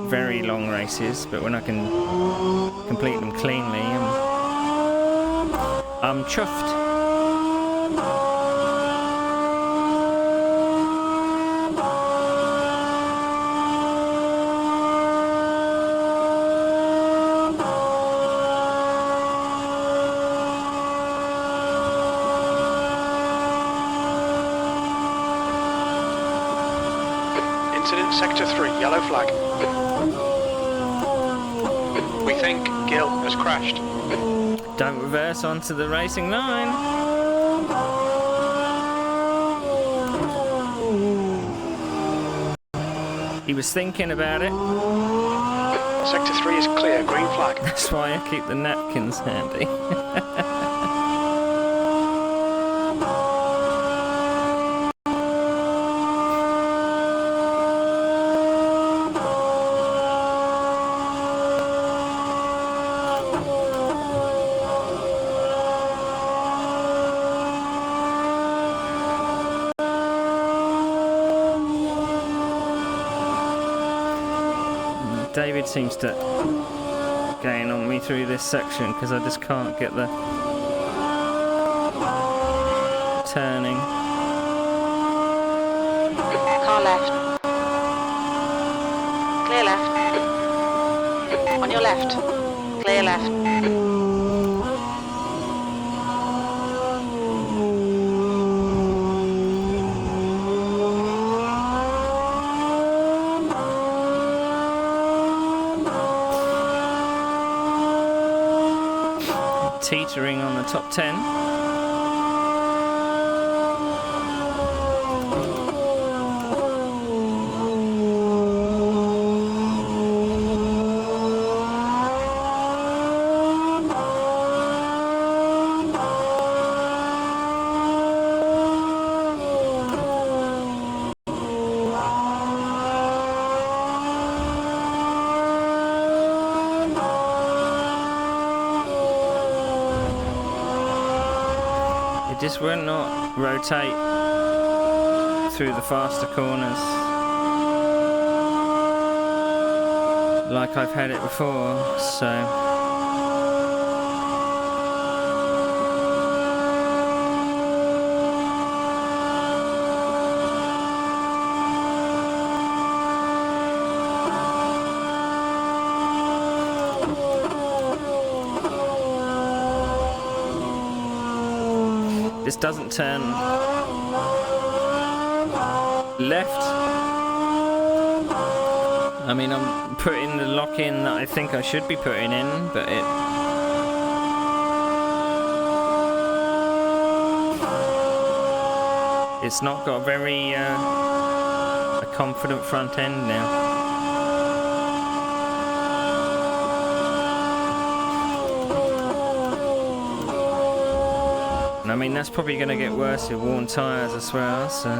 very long races, but when I can complete them cleanly, I'm chuffed. Incident Sector 3, yellow flag. We think Gil has crashed. Don't reverse onto the racing line. He was thinking about it. Sector 3 is clear, green flag. That's why I keep the napkins handy. David seems to gain on me through this section because I just can't get the turning. Car left. Clear left. On your left. Clear left. Teetering on the top 10. Just will not rotate through the faster corners like I've had it before, so this doesn't turn left I mean, I'm putting the lock in that I think I should be putting in, but it's not got a very a confident front end now. And I mean, that's probably going to get worse with worn tyres as well, so...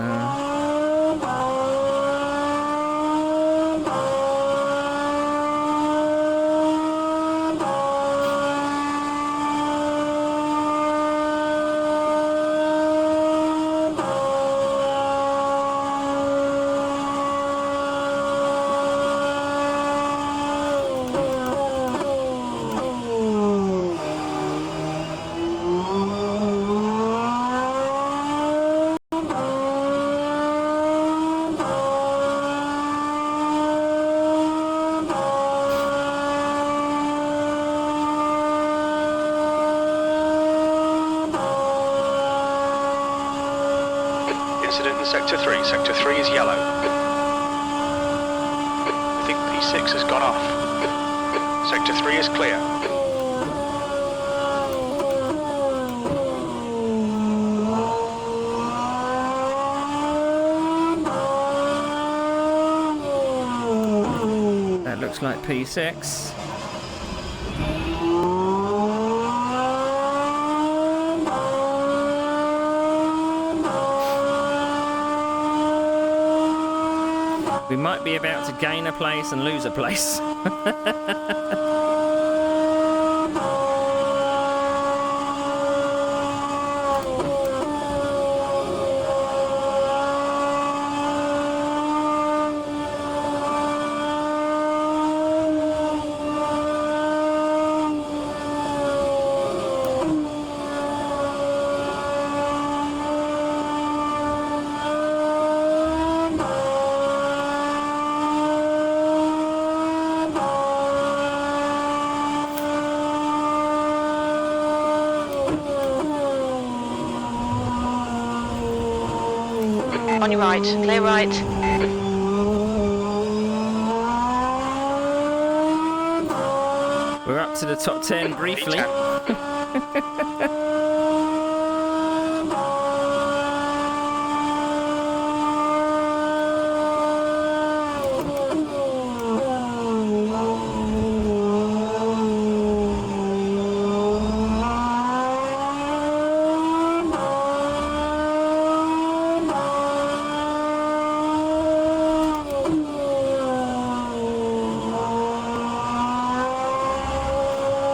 Incident in Sector 3. Sector 3 is yellow. I think P6 has gone off. Sector 3 is clear. That looks like P6. We might be about to gain a place and lose a place. On your right, clear right. We're up to the top 10 briefly.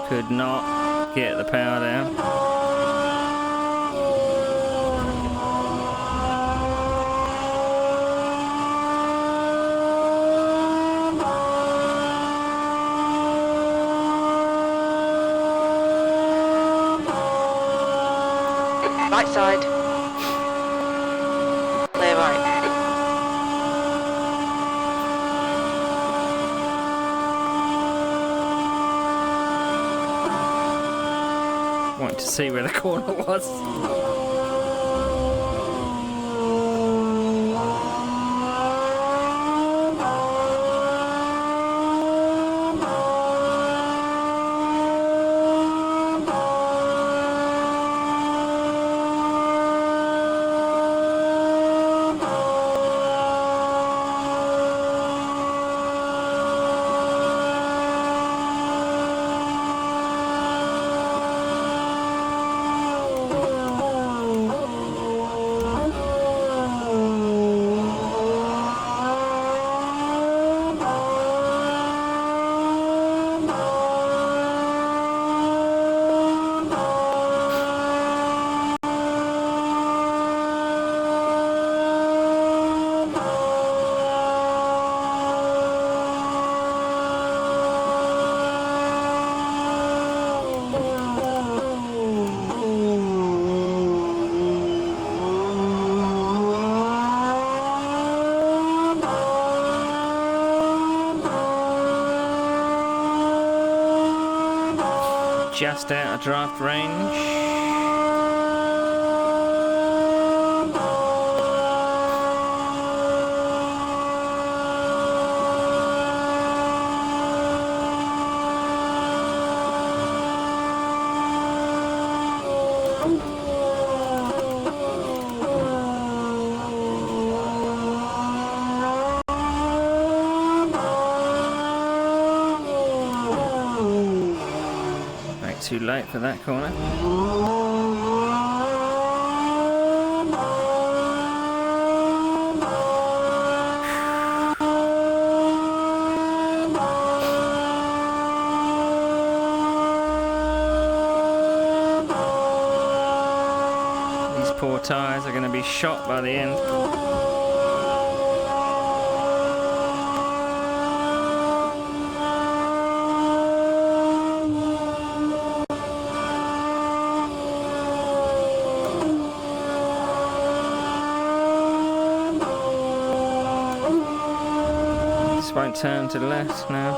Could not get the power down. Right side. Clear right. Want to see where the corner was. Just out of draft range. too late for that corner. These poor tyres are going to be shot by the end. Won't turn to the left now.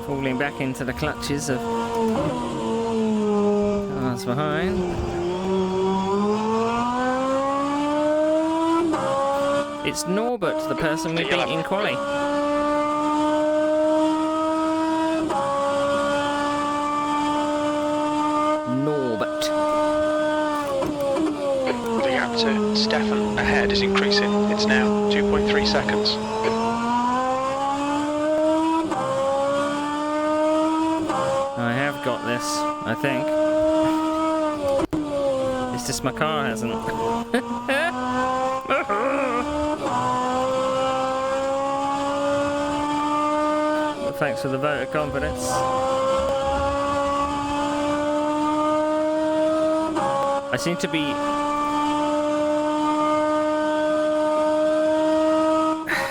Falling back into the clutches of cars behind. It's Norbert, the person we beat in quali. To Stefan ahead is increasing. It's now 2.3 seconds. I have got this, I think. It's just my car hasn't. But thanks for the vote of confidence. I seem to be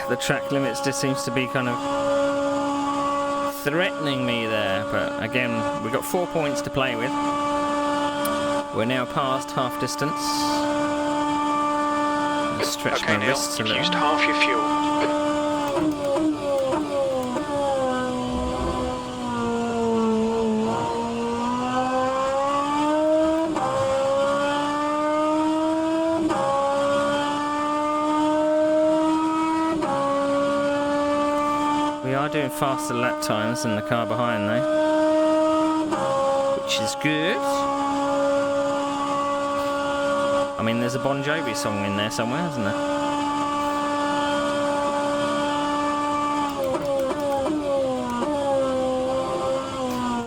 the track limits just seems to be kind of threatening me there, but again, we've got 4 points to play with. We're now past half distance. I'll stretch my Neil, wrists a you've little. used half your fuel. We are doing faster lap times than the car behind though, which is good. I mean, there's a Bon Jovi song in there somewhere, isn't there?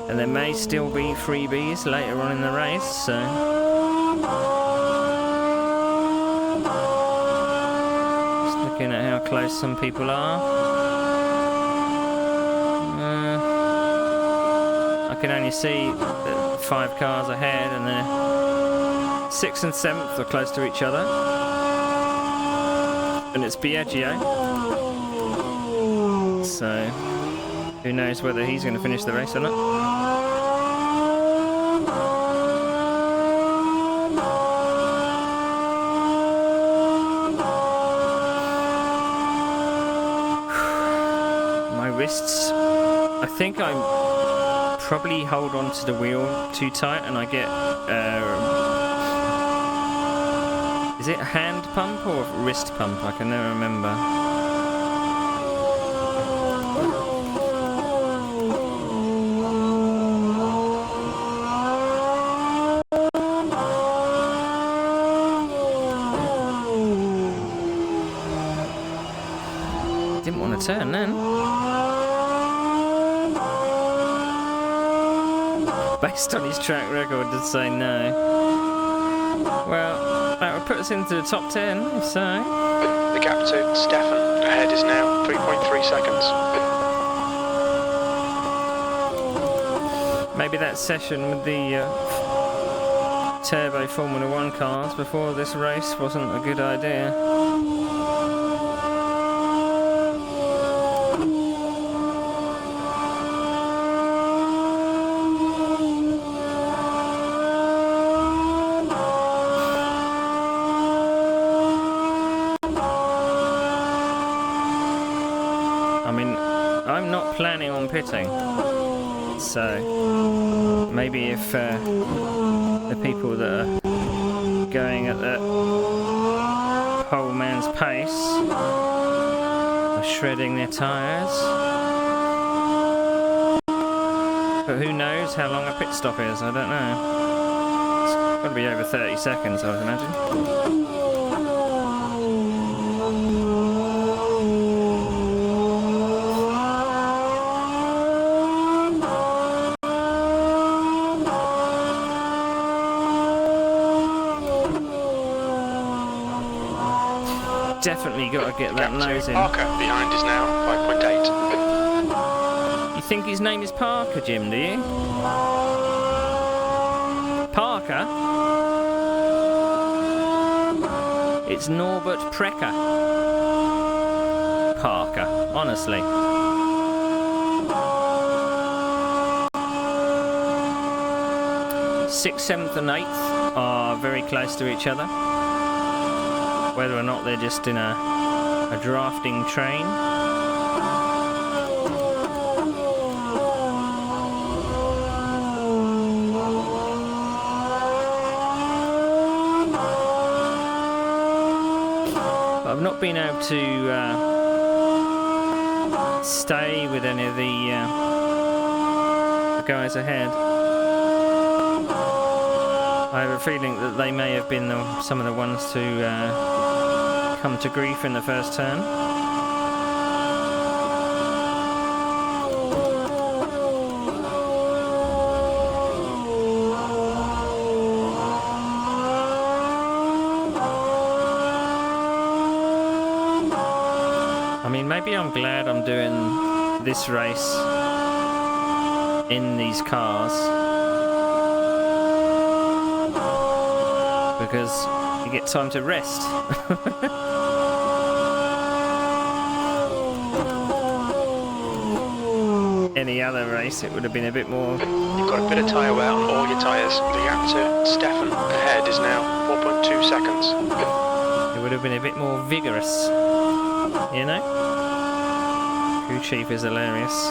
And there may still be freebies later on in the race, so just looking at how close some people are. I can only see 5 cars ahead, and they're 6th and 7th are close to each other. And it's Biagio. So, who knows whether he's going to finish the race or not. My wrists, I think I'm probably hold on to the wheel too tight and I get is it hand pump or wrist pump? I can never remember. Didn't want to turn then. Based on his track record, to say no. Well, that would put us into the top 10, if so. The gap to Stefan ahead is now 3.3 seconds. Maybe that session with the turbo Formula 1 cars before this race wasn't a good idea. Planning on pitting, so maybe if the people that are going at the whole man's pace are shredding their tyres, but who knows how long a pit stop is, I don't know. It's got to be over 30 seconds, I would imagine. definitely got to get that Gap nose to in. Parker behind is now 5.8. You think his name is Parker, Jim, do you? Parker? It's Norbert Precker. Parker, honestly. Sixth, seventh and eighth are very close to each other. Whether or not they're just in a drafting train. But I've not been able to stay with any of the guys ahead. I have a feeling that they may have been some of the ones to come to grief in the first turn. I mean, maybe I'm glad I'm doing this race in these cars, because you get time to rest. Any other race, it would have been a bit more. You've got a bit of tyre wear on all your tyres. The gap to Stefan ahead is now 4.2 seconds. It would have been a bit more vigorous, you know? Crew chief is hilarious.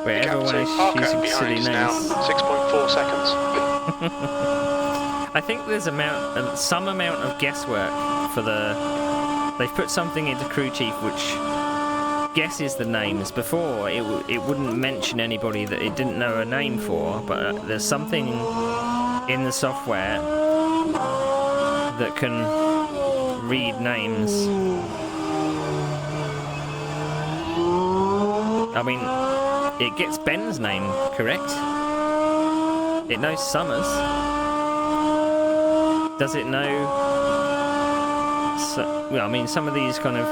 Where The gap everyone to is Parker using behind silly is now names. 6.4 seconds. I think there's some amount of guesswork for they've put something into crew chief which guesses the names. Before it wouldn't mention anybody that it didn't know a name for, but there's something in the software that can read names. I mean, it gets Ben's name correct. It knows Summers. Does it know? Well, I mean, some of these kind of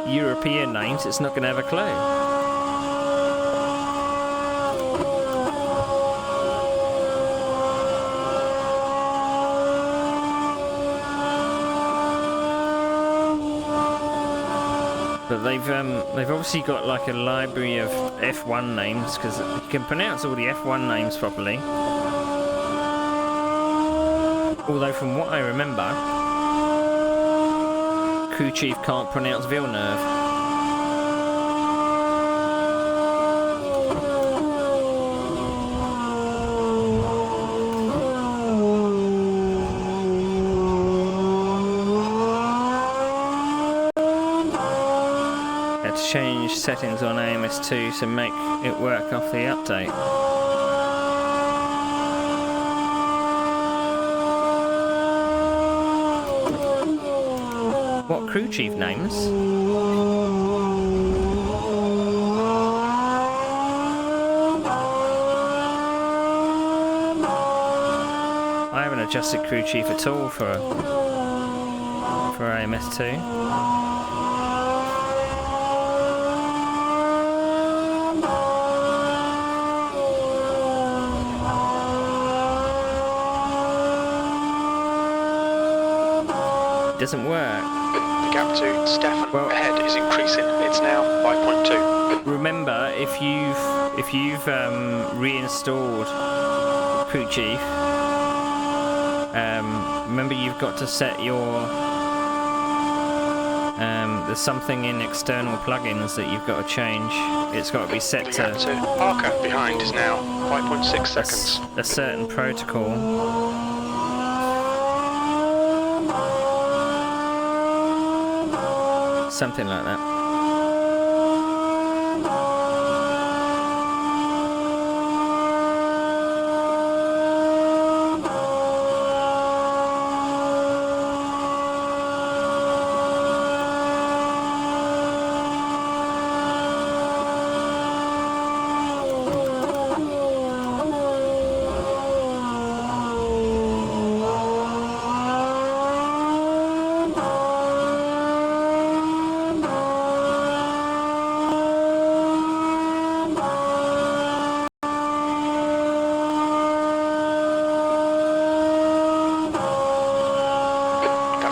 European names, it's not going to have a clue. But they've obviously got like a library of F1 names, because you can pronounce all the F1 names properly. Although from what I remember, crew chief can't pronounce Villeneuve. Had to change settings on AMS2 to make it work off the update. What crew chief names? I haven't adjusted crew chief at all for AMS2. Doesn't work. The gap to Stefan ahead is increasing. It's now 5.2. Remember, if you've reinstalled crew chief, remember you've got to set your there's something in external plugins that you've got to change. It's got to be set The gap to to Parker behind is now 5.6 seconds. a certain protocol. Something like that.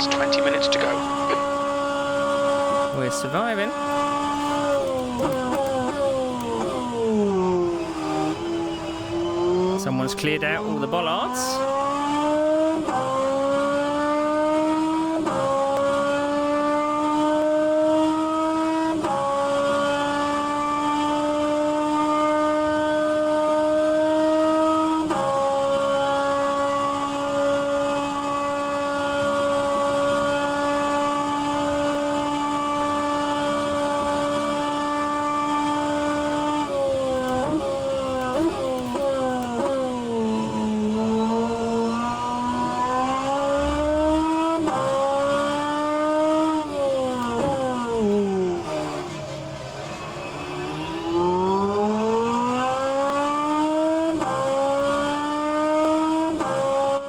That's 20 minutes to go. We're surviving. Someone's cleared out all the bollards.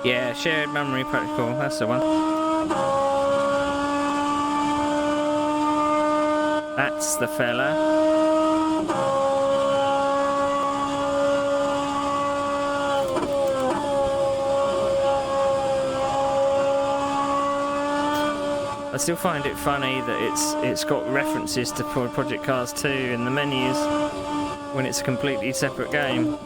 Yeah, shared memory protocol, that's the one. That's the fella. I still find it funny that it's got references to Project Cars 2 in the menus when it's a completely separate game.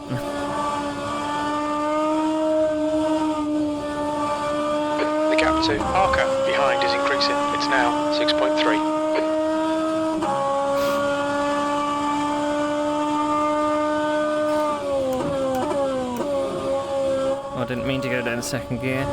The gap to Parker behind is increasing. It's now 6.3. I didn't mean to go down second gear.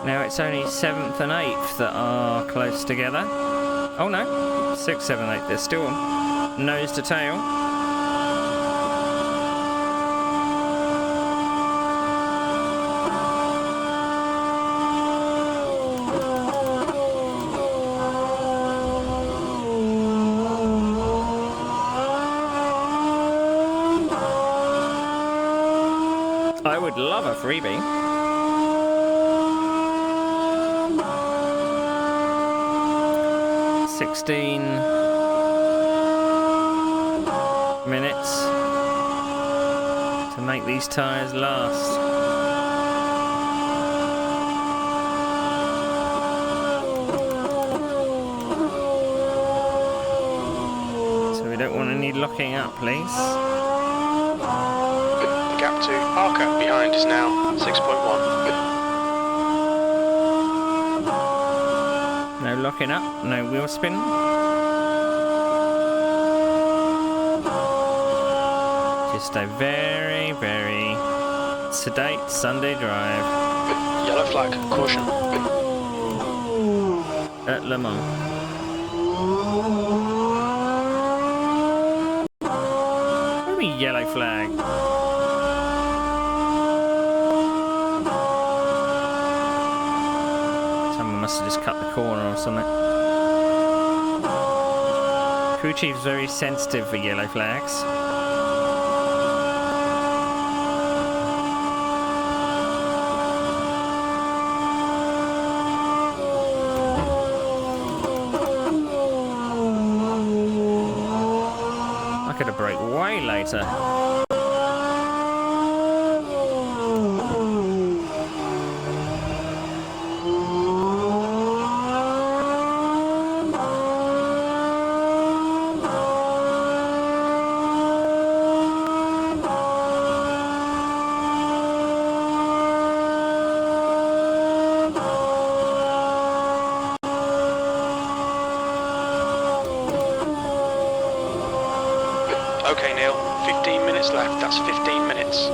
Now it's only 7th and 8th that are close together. Oh no, 6th, 7th, 8th, they're still nose to tail. I would love a freebie. Minutes to make these tyres last. So we don't want any locking up, please. The gap to Parker behind is now 6.1. No locking up, no wheel spin. Just a very, very sedate Sunday drive. Yellow flag, caution. At Le Mans. What do you mean yellow flag? Someone must have just cut the corner or something. Crew chief's very sensitive for yellow flags. I could have brake way later. Okay, Neil, 15 minutes left. That's 15 minutes.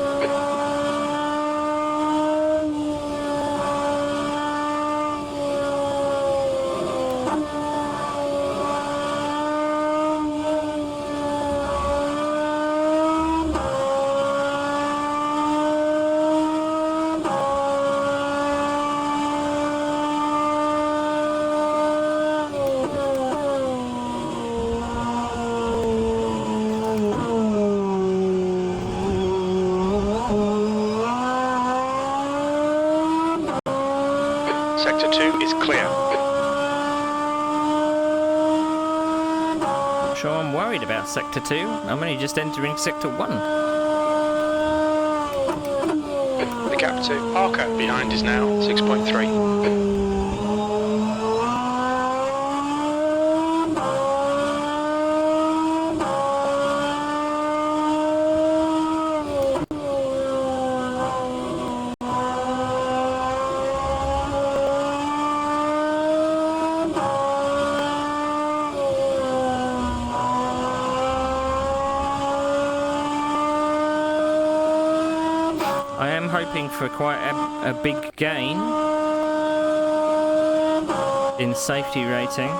Sector 2 is clear. Sure, I'm worried about Sector 2. I'm only just entering Sector 1. The gap to Parker behind is now 6.3. I am hoping for quite a big gain in safety rating.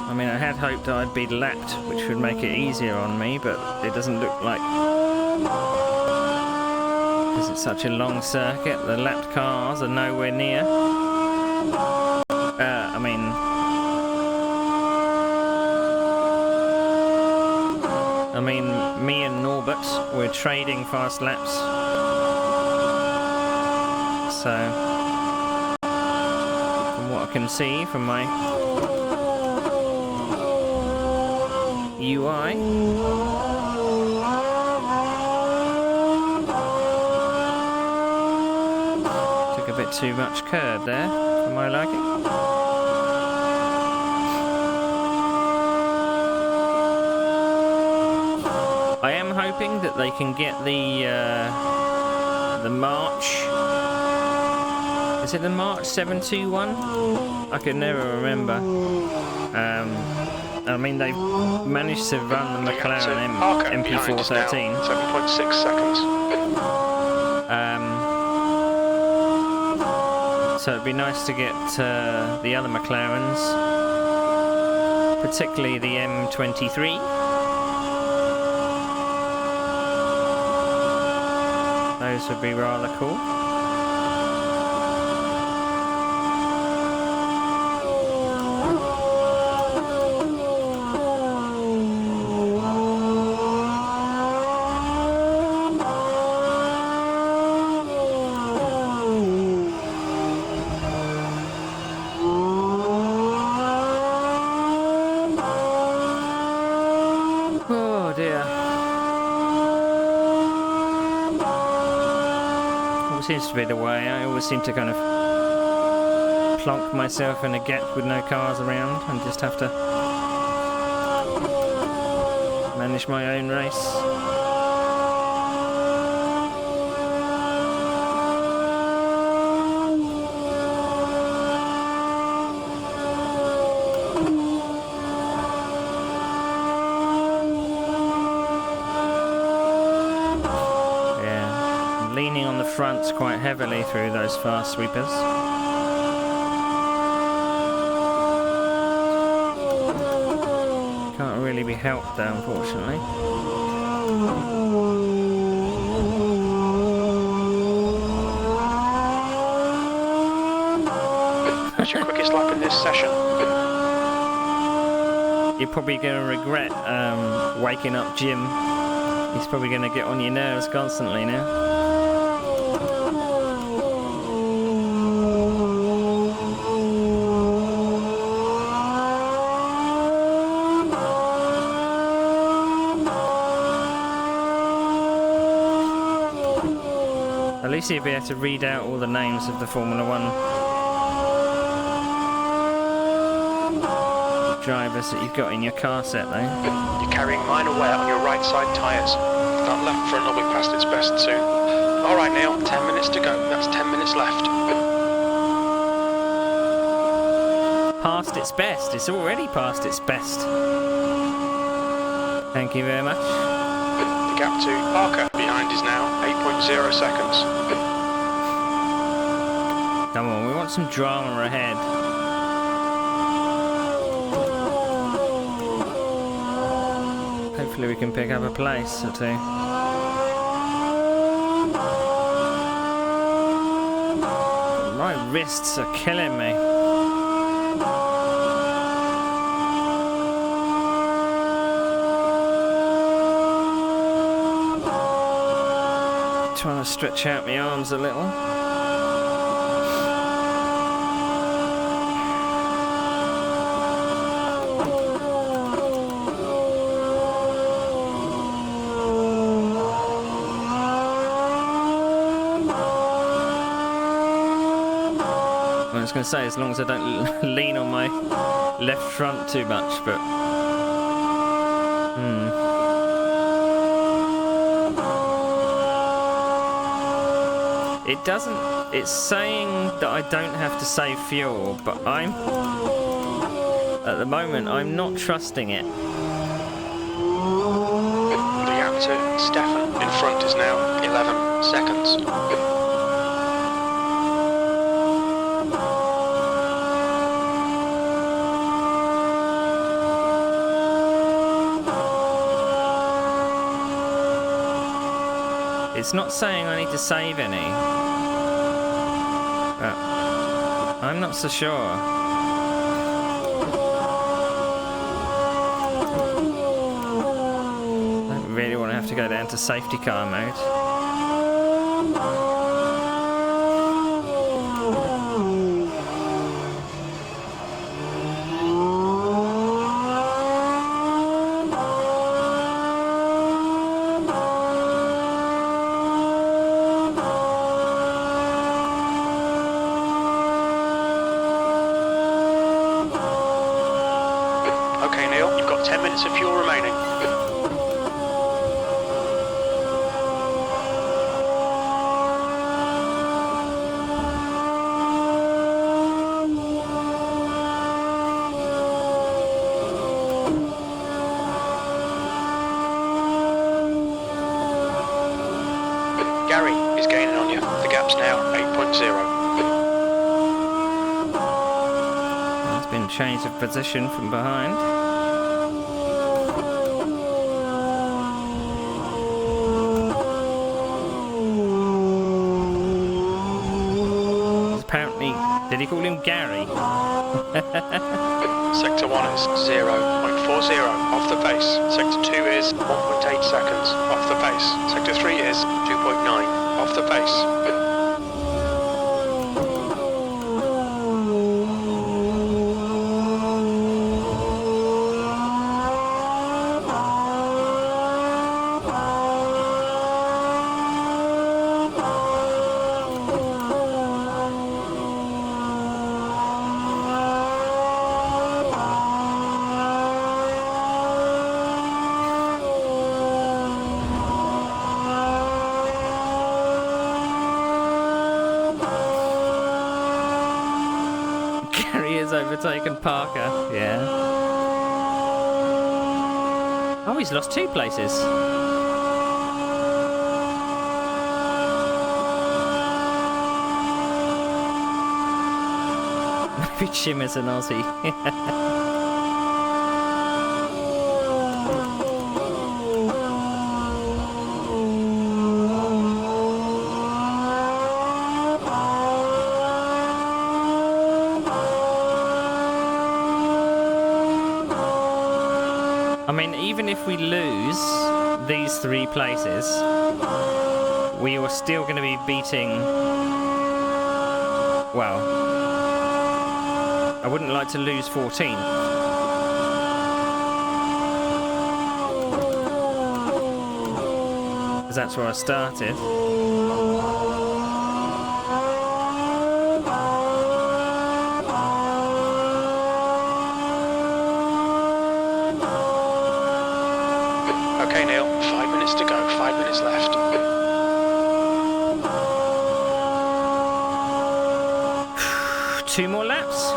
I mean, I had hoped I'd be lapped, which would make it easier on me, but it doesn't look like... Because it's such a long circuit, the lapped cars are nowhere near. I mean, me and Norbert, we're trading fast laps. So, from what I can see from my UI, took a bit too much curb there for my liking. I am hoping that they can get the March. Is it the March 721? I can never remember. I mean, they've managed to run the McLaren MP413. 7.6 seconds. So it'd be nice to get the other McLarens, particularly the M23. Those would be rather cool. Oh dear. Seems to be the way. I always seem to kind of plonk myself in a gap with no cars around and just have to manage my own race. Leaning on the fronts quite heavily through those fast sweepers. Can't really be helped though, unfortunately. What's your quickest lap in this session? You're probably going to regret waking up Jim. He's probably going to get on your nerves constantly now. At least you'll be able to read out all the names of the Formula 1 drivers that you've got in your car set, though. You're carrying minor wear on your right side tyres. That left front will be past its best soon. Alright Neil, 10 minutes to go. That's 10 minutes left. Past its best. It's already past its best. Thank you very much. The gap to Parker behind is now 8.0 seconds. Come on, we want some drama ahead. Hopefully we can pick up a place or two. My wrists are killing me. Trying to stretch out my arms a little. I was going to say, as long as I don't lean on my left front too much, but... It doesn't... It's saying that I don't have to save fuel, but I'm... At the moment, I'm not trusting it. The gap to Stefan in front is now 11 seconds. It's not saying I need to save any. But I'm not so sure. I don't really want to have to go down to safety car mode. Okay Neil, you've got 10 minutes of fuel remaining. Gary is gaining on you. The gap's now 8.0. There's been a change of position from behind. Apparently, did he call him Gary? Sector 1 is 0.40 off the pace. Sector 2 is 1.8 seconds off the pace. Sector 3 is 2.9 off the pace. Overtaken Parker, yeah. Oh, he's lost 2 places. Maybe Jim is an Aussie. I mean, even if we lose these 3 places, we are still going to be beating... Well, I wouldn't like to lose 14. Because that's where I started. Okay, Neil, 5 minutes to go, 5 minutes left. 2 more laps.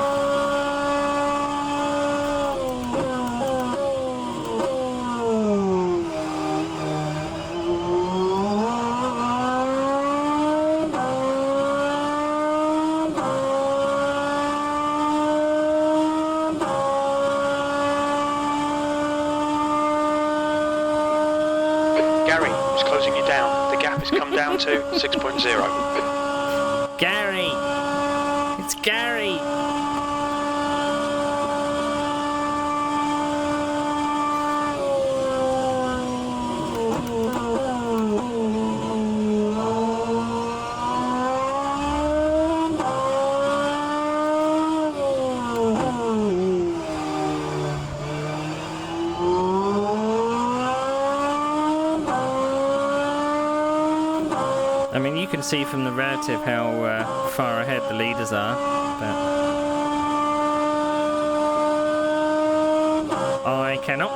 Gary, it's closing you down. The gap has come down to 6.0. Gary! It's Gary! I mean, you can see from the relative how far ahead the leaders are, but I cannot.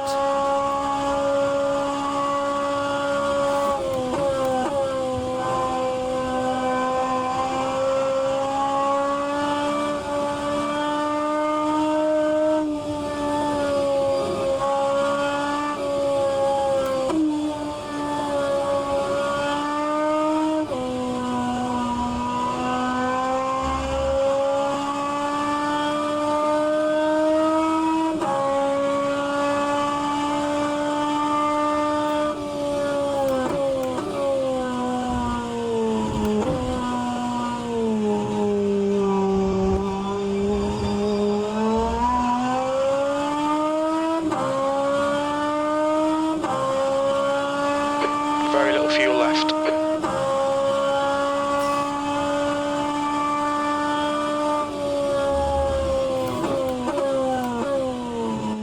Very little fuel left.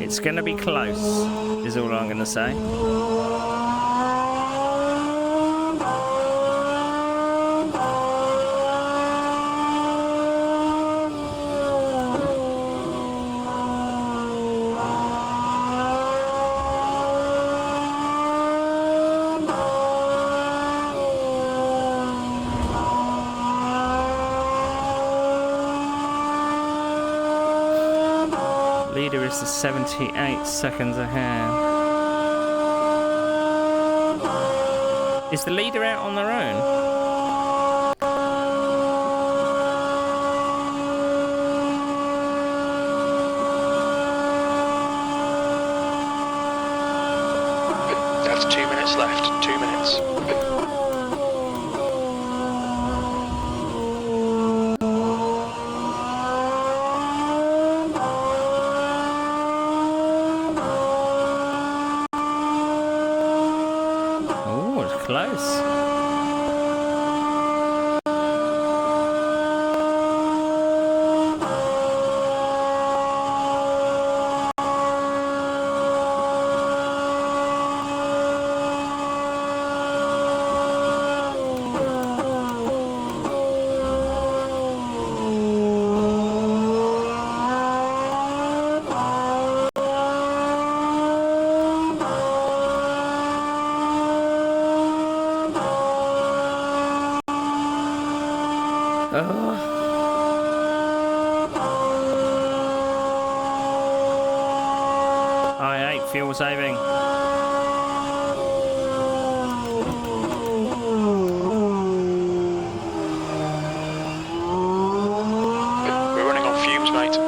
It's going to be close, is all I'm going to say. Leader is 78 seconds ahead. Is the leader out on their own? That's 2 minutes left, 2 minutes. Oh, it's close. I hate fuel saving. We're running on fumes, mate.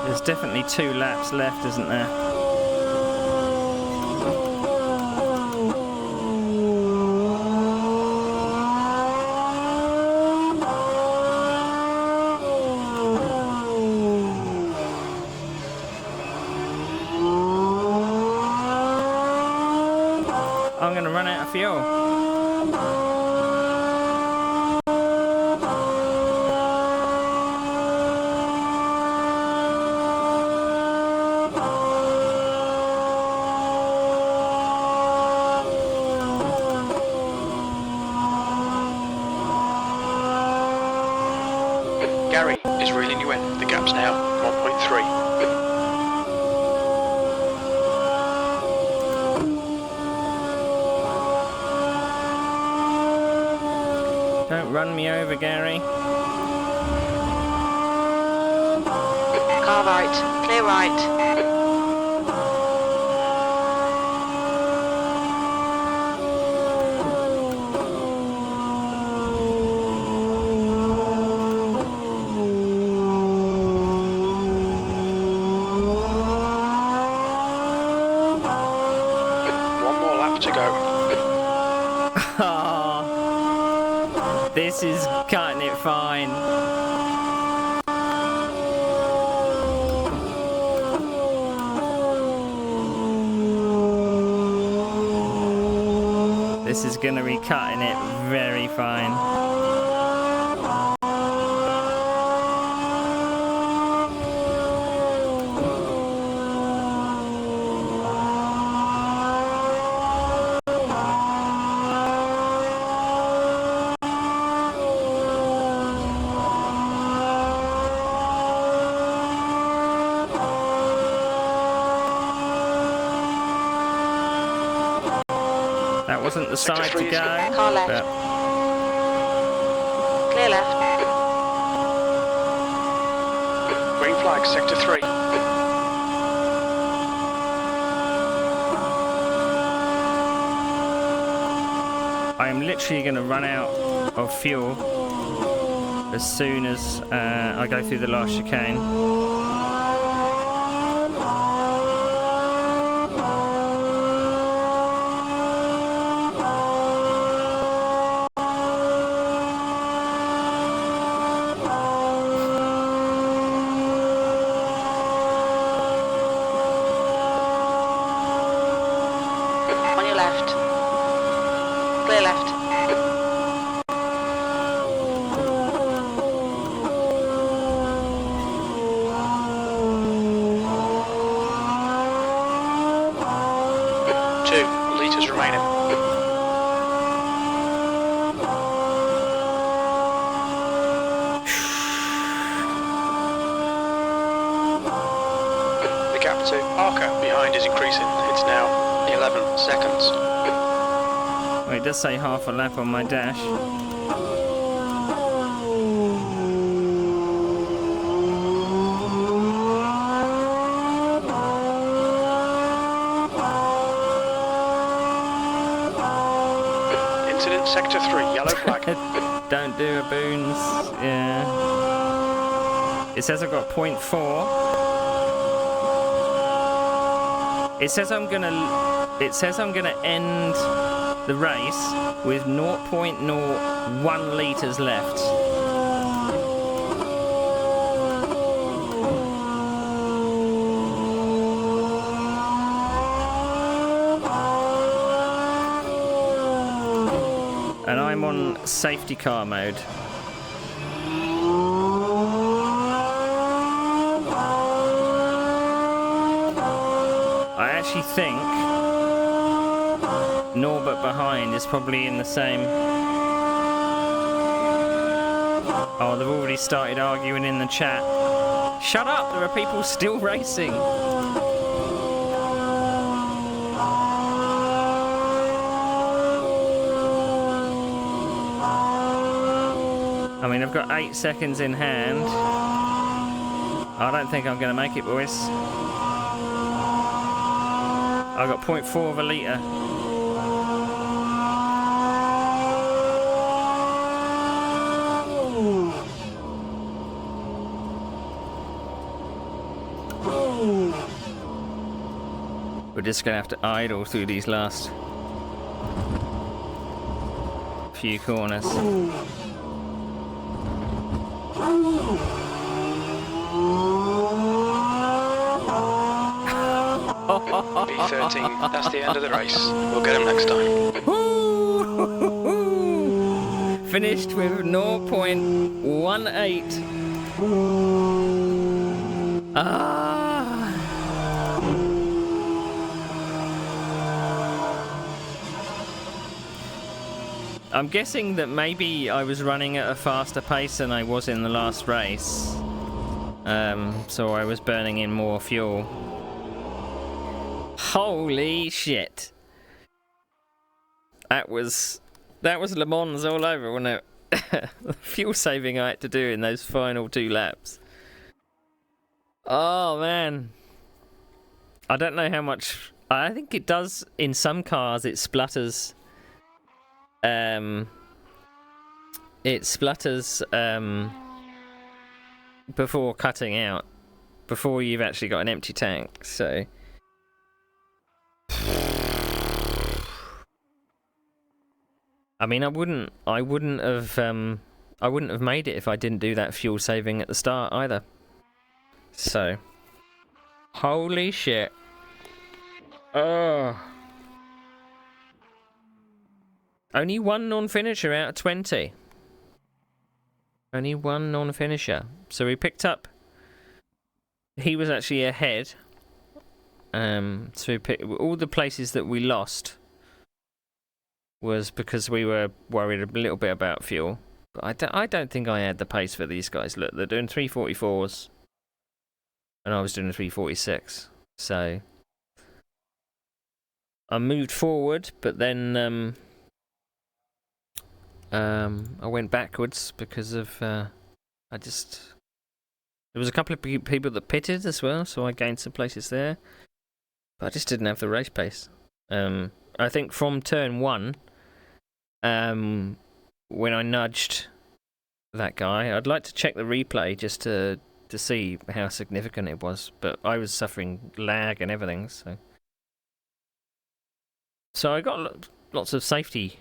There's definitely 2 laps left, isn't there? I'm going to run out of fuel. Gary is reeling you in. The gap's now 1.3. Don't run me over, Gary. Car right. Clear right. One more lap to go. Oh, this is cutting it fine. This is going to be cutting it very fine. That wasn't the Sector side three to is go. good. Car left. But Clear left. Green flag, sector 3. I am literally going to run out of fuel as soon as I go through the last chicane. On your left. Clear left. Two litres remaining. The gap to Parker behind is increasing. It's now 11 seconds. Well, it does say half a lap on my dash. Incident sector 3, yellow flag. Don't do a boons. Yeah. It says I've got 0.4. It says I'm gonna end the race with 0.01 litres left. And I'm on safety car mode. I actually think Norbert behind is probably in the same. Oh, they've already started arguing in the chat. Shut up, there are people still racing. I mean, I've got 8 seconds in hand. I don't think I'm going to make it, boys. I've got 0.4 of a litre. We're just going to have to idle through these last few corners. B13, that's the end of the race. We'll get him next time. Finished with 0.18. I'm guessing that maybe I was running at a faster pace than I was in the last race. So I was burning in more fuel. Holy shit. That was Le Mans all over, wasn't it? The fuel saving I had to do in those final 2 laps. Oh man. I don't know how much. I think it does in some cars. It splutters. It splutters before cutting out, before you've actually got an empty tank. So. I mean, I wouldn't have made it if I didn't do that fuel saving at the start either. So, holy shit. Oh. Only one non-finisher out of 20. Only one non-finisher. So we picked up. He was actually ahead. So we picked all the places that we lost. Was because we were worried a little bit about fuel. But I don't think I had the pace for these guys. Look, they're doing 344s. And I was doing a 346. So I moved forward, but then I went backwards because of there was a couple of people that pitted as well, so I gained some places there. But I just didn't have the race pace. I think from turn 1, when I nudged that guy, I'd like to check the replay just to see how significant it was, but I was suffering lag and everything, so I got lots of safety.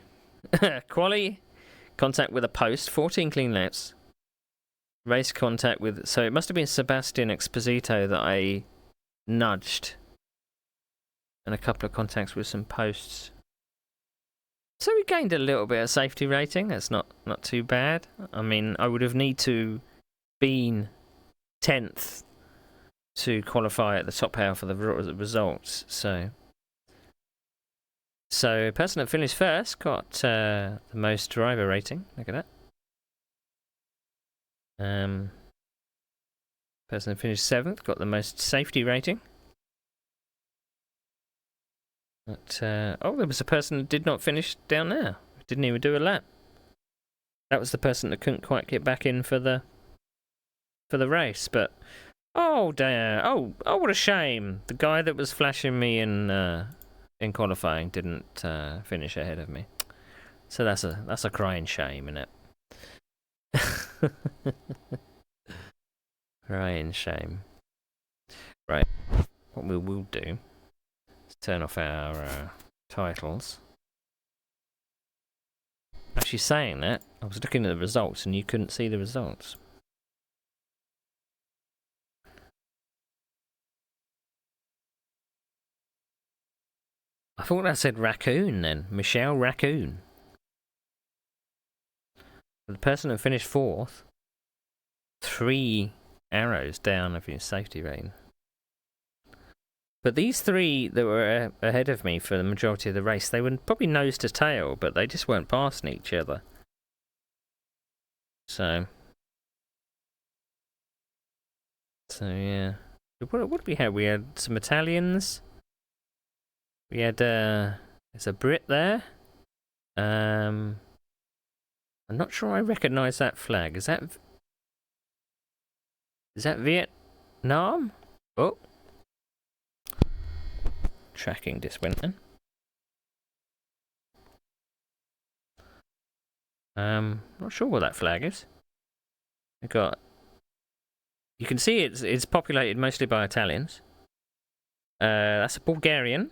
Quali contact with a post, 14 clean laps. Race contact with, so it must have been Sebastian Exposito that I nudged, and a couple of contacts with some posts. So we gained a little bit of safety rating. That's not too bad. I mean, I would have need to been 10th to qualify at the top half of the results. So person that finished first got the most driver rating. Look at that. Person that finished 7th got the most safety rating. But, oh, there was a person that did not finish down there. Didn't even do a lap. That was the person that couldn't quite get back in for the race. But oh damn! Oh, what a shame! The guy that was flashing me in qualifying didn't finish ahead of me. So that's a crying shame, isn't it? Crying shame. Right. What we will do. Turn off our titles. Actually, saying that, I was looking at the results and you couldn't see the results. I thought that said raccoon then. Michelle Raccoon. The person that finished 4th, 3 arrows down of his safety rating. But these 3 that were ahead of me for the majority of the race, they were probably nose to tail, but they just weren't passing each other. So yeah. What did we have? We had some Italians. We had there's a Brit there. I'm not sure I recognise that flag. Is that Vietnam? Oh. Tracking just went then. Not sure what that flag is. We've got. You can see it's populated mostly by Italians. That's a Bulgarian,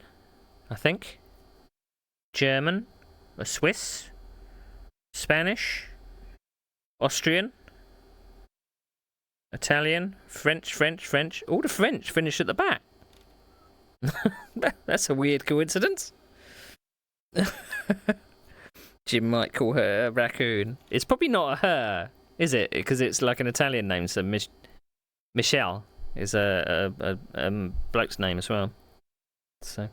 I think. German, a Swiss, Spanish, Austrian, Italian, French. All the French finish at the back. That's a weird coincidence. Jim might call her a raccoon. It's probably not a her, is it? Because it's like an Italian name. So Michelle is a bloke's name as well. So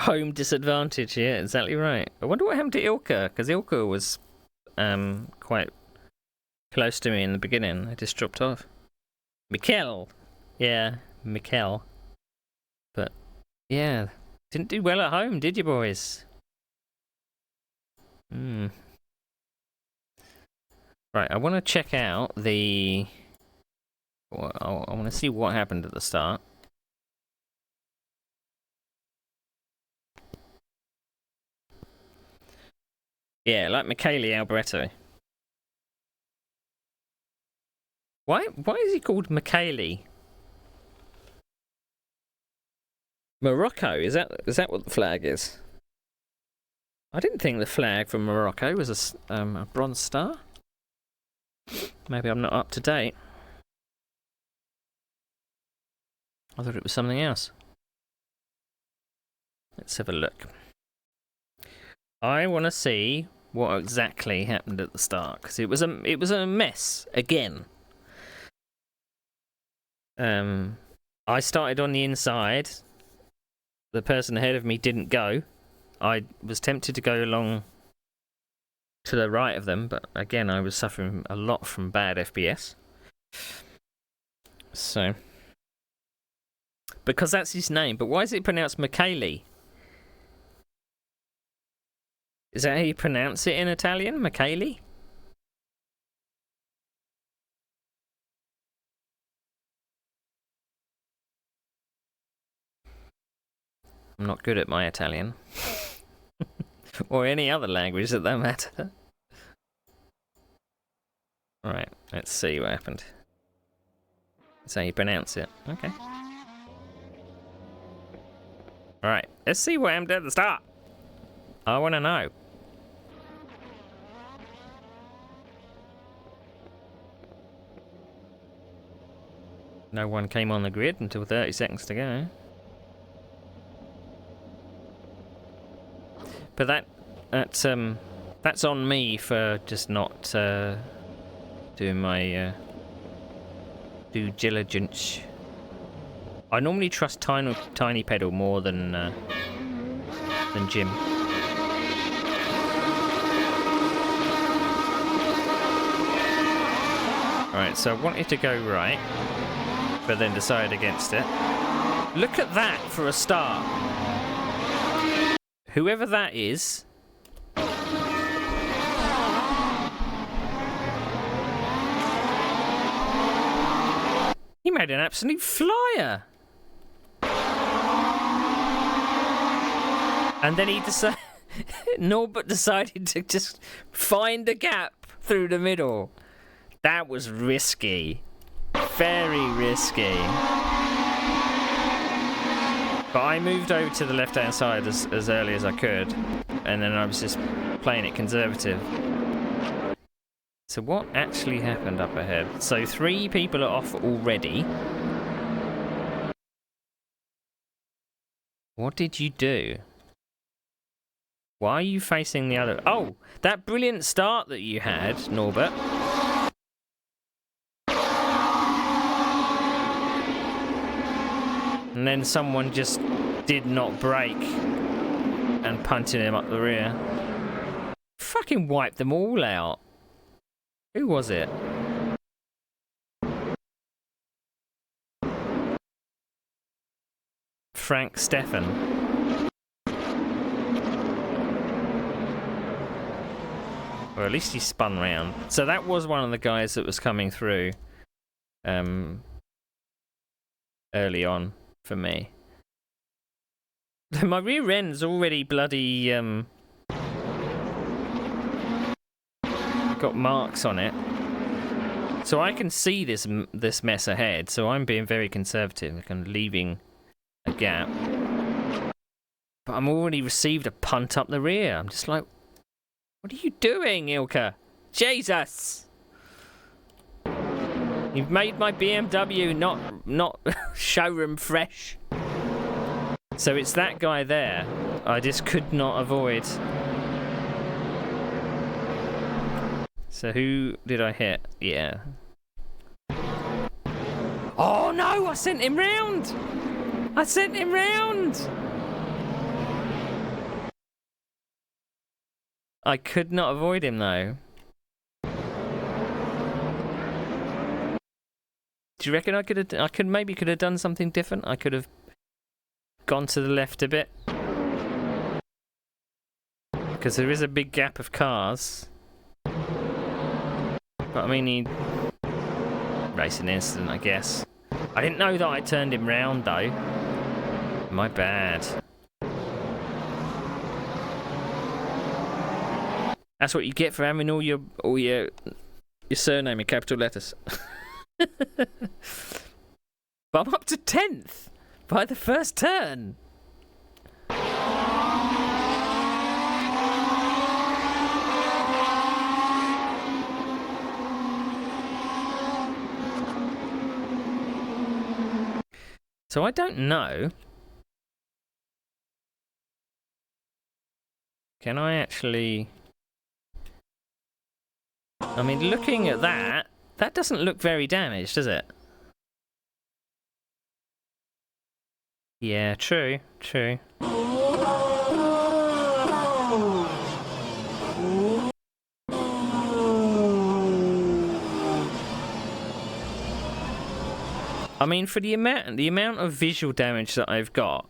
home disadvantage. Yeah, exactly right. I wonder what happened to Ilka, because Ilka was quite close to me in the beginning. I just dropped off. Mikkel. Yeah, Mikkel. But, yeah, didn't do well at home, did you, boys? Right, I want to check out the... Well, I want to see what happened at the start. Yeah, like Michele Alboreto. Why is he called Michele? Morocco, is that what the flag is? I didn't think the flag from Morocco was a bronze star. Maybe I'm not up to date. I thought it was something else. Let's have a look. I want to see what exactly happened at the start, because it was a mess again. I started on the inside. The person ahead of me didn't go. I was tempted to go along to the right of them, but again, I was suffering a lot from bad FPS. So, because that's his name, but why is it pronounced Michele? Is that how you pronounce it in Italian? Michele? I'm not good at my Italian. Or any other language that matter. Alright, let's see what happened. That's how you pronounce it. Okay. Alright, let's see what happened at the start. I want to know. No one came on the grid until 30 seconds to go. But that's on me for just not doing my due diligence. I normally trust Tiny Pedal more than Jim. Alright, so I wanted to go right, but then decided against it. Look at that for a start. Whoever that is... He made an absolute flyer! And then he decided... Norbert decided to just find a gap through the middle. That was risky. Very risky. But I moved over to the left-hand side as early as I could, and then I was just playing it conservative. So what actually happened up ahead? So 3 people are off already. What did you do? Why are you facing the other... Oh, that brilliant start that you had, Norbert. And then someone just did not brake and punted him up the rear. Fucking wiped them all out. Who was it? Frank Stefan. Or at least he spun round. So that was one of the guys that was coming through early on. For me. My rear end's already bloody got marks on it, so I can see this mess ahead. So I'm being very conservative, like I'm leaving a gap. But I'm already received a punt up the rear. I'm just like, what are you doing, Ilka? Jesus! You've made my BMW not showroom fresh. So it's that guy there. I just could not avoid. So who did I hit? Yeah. Oh no! I sent him round! I sent him round! I could not avoid him though. Do you reckon I could have done something different? I could have gone to the left a bit. Because there is a big gap of cars. But I mean, he... Racing incident, I guess. I didn't know that I turned him round though. My bad. That's what you get for having all your surname in capital letters. But I'm up to 10th by the first turn. So I don't know. Can I actually... I mean, looking at that, that doesn't look very damaged, does it? Yeah, true, true. I mean, for the amount of visual damage that I've got,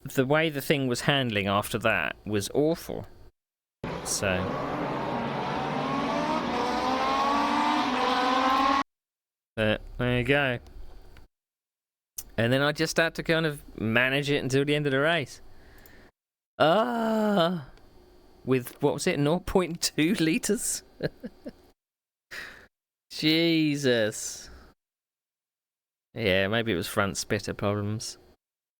the way the thing was handling after that was awful. So... But there you go. And then I just had to kind of manage it until the end of the race. With, what was it, 0.2 litres? Jesus. Yeah, maybe it was front splitter problems.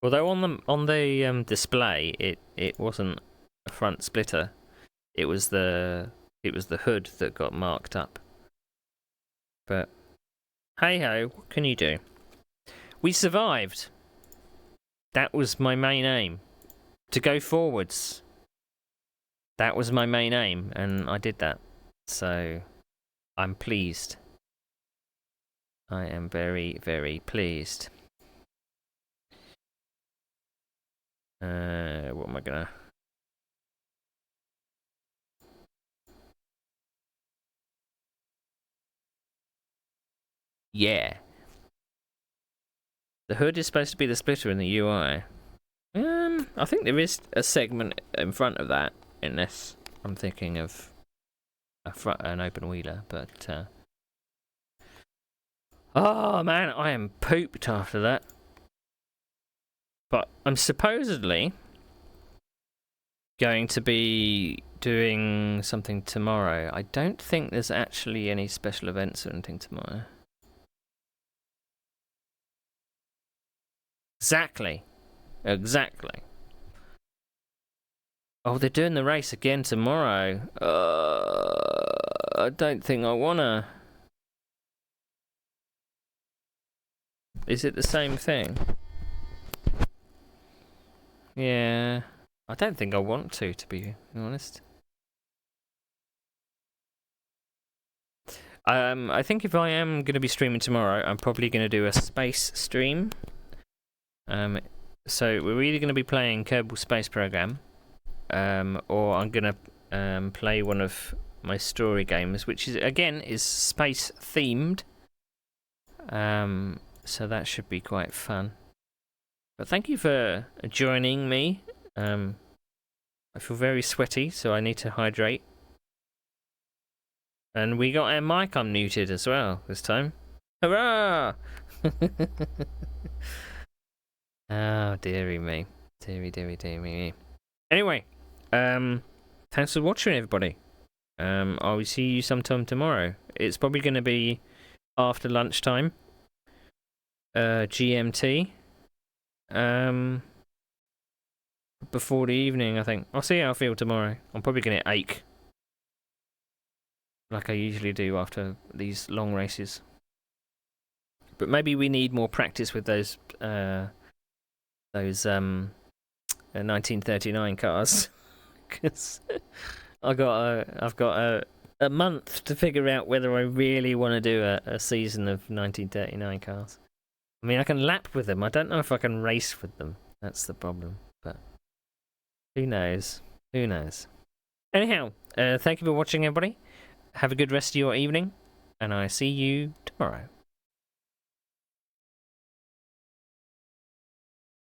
Although on the display, it wasn't a front splitter. It was the hood that got marked up. But hey ho, what can you do? We survived. That was my main aim. To go forwards. That was my main aim, and I did that. So I'm pleased. I am very, very pleased. What am I gonna... Yeah. The hood is supposed to be the splitter in the UI. I think there is a segment in front of that, unless I'm thinking of an open wheeler, but oh man, I am pooped after that. But I'm supposedly going to be doing something tomorrow. I don't think there's actually any special events or anything tomorrow. Exactly. Oh, they're doing the race again tomorrow. I don't think I wanna. Is it the same thing? Yeah. I don't think I want to be honest. I think if I am going to be streaming tomorrow, I'm probably going to do a space stream. So we're either going to be playing Kerbal Space Program, or I'm going to play one of my story games, which is space themed. So that should be quite fun. But thank you for joining me. I feel very sweaty, so I need to hydrate. And we got our mic unmuted as well this time. Hurrah! Oh, dearie me. Dearie me. Anyway, thanks for watching, everybody. I will see you sometime tomorrow. It's probably going to be after lunchtime. GMT. Before the evening, I think. I'll see how I feel tomorrow. I'm probably going to ache. Like I usually do after these long races. But maybe we need more practice with those 1939 cars. Because I've got a month to figure out whether I really want to do a season of 1939 cars. I mean, I can lap with them. I don't know if I can race with them. That's the problem. But who knows? Who knows? Anyhow, thank you for watching, everybody. Have a good rest of your evening, and I see you tomorrow.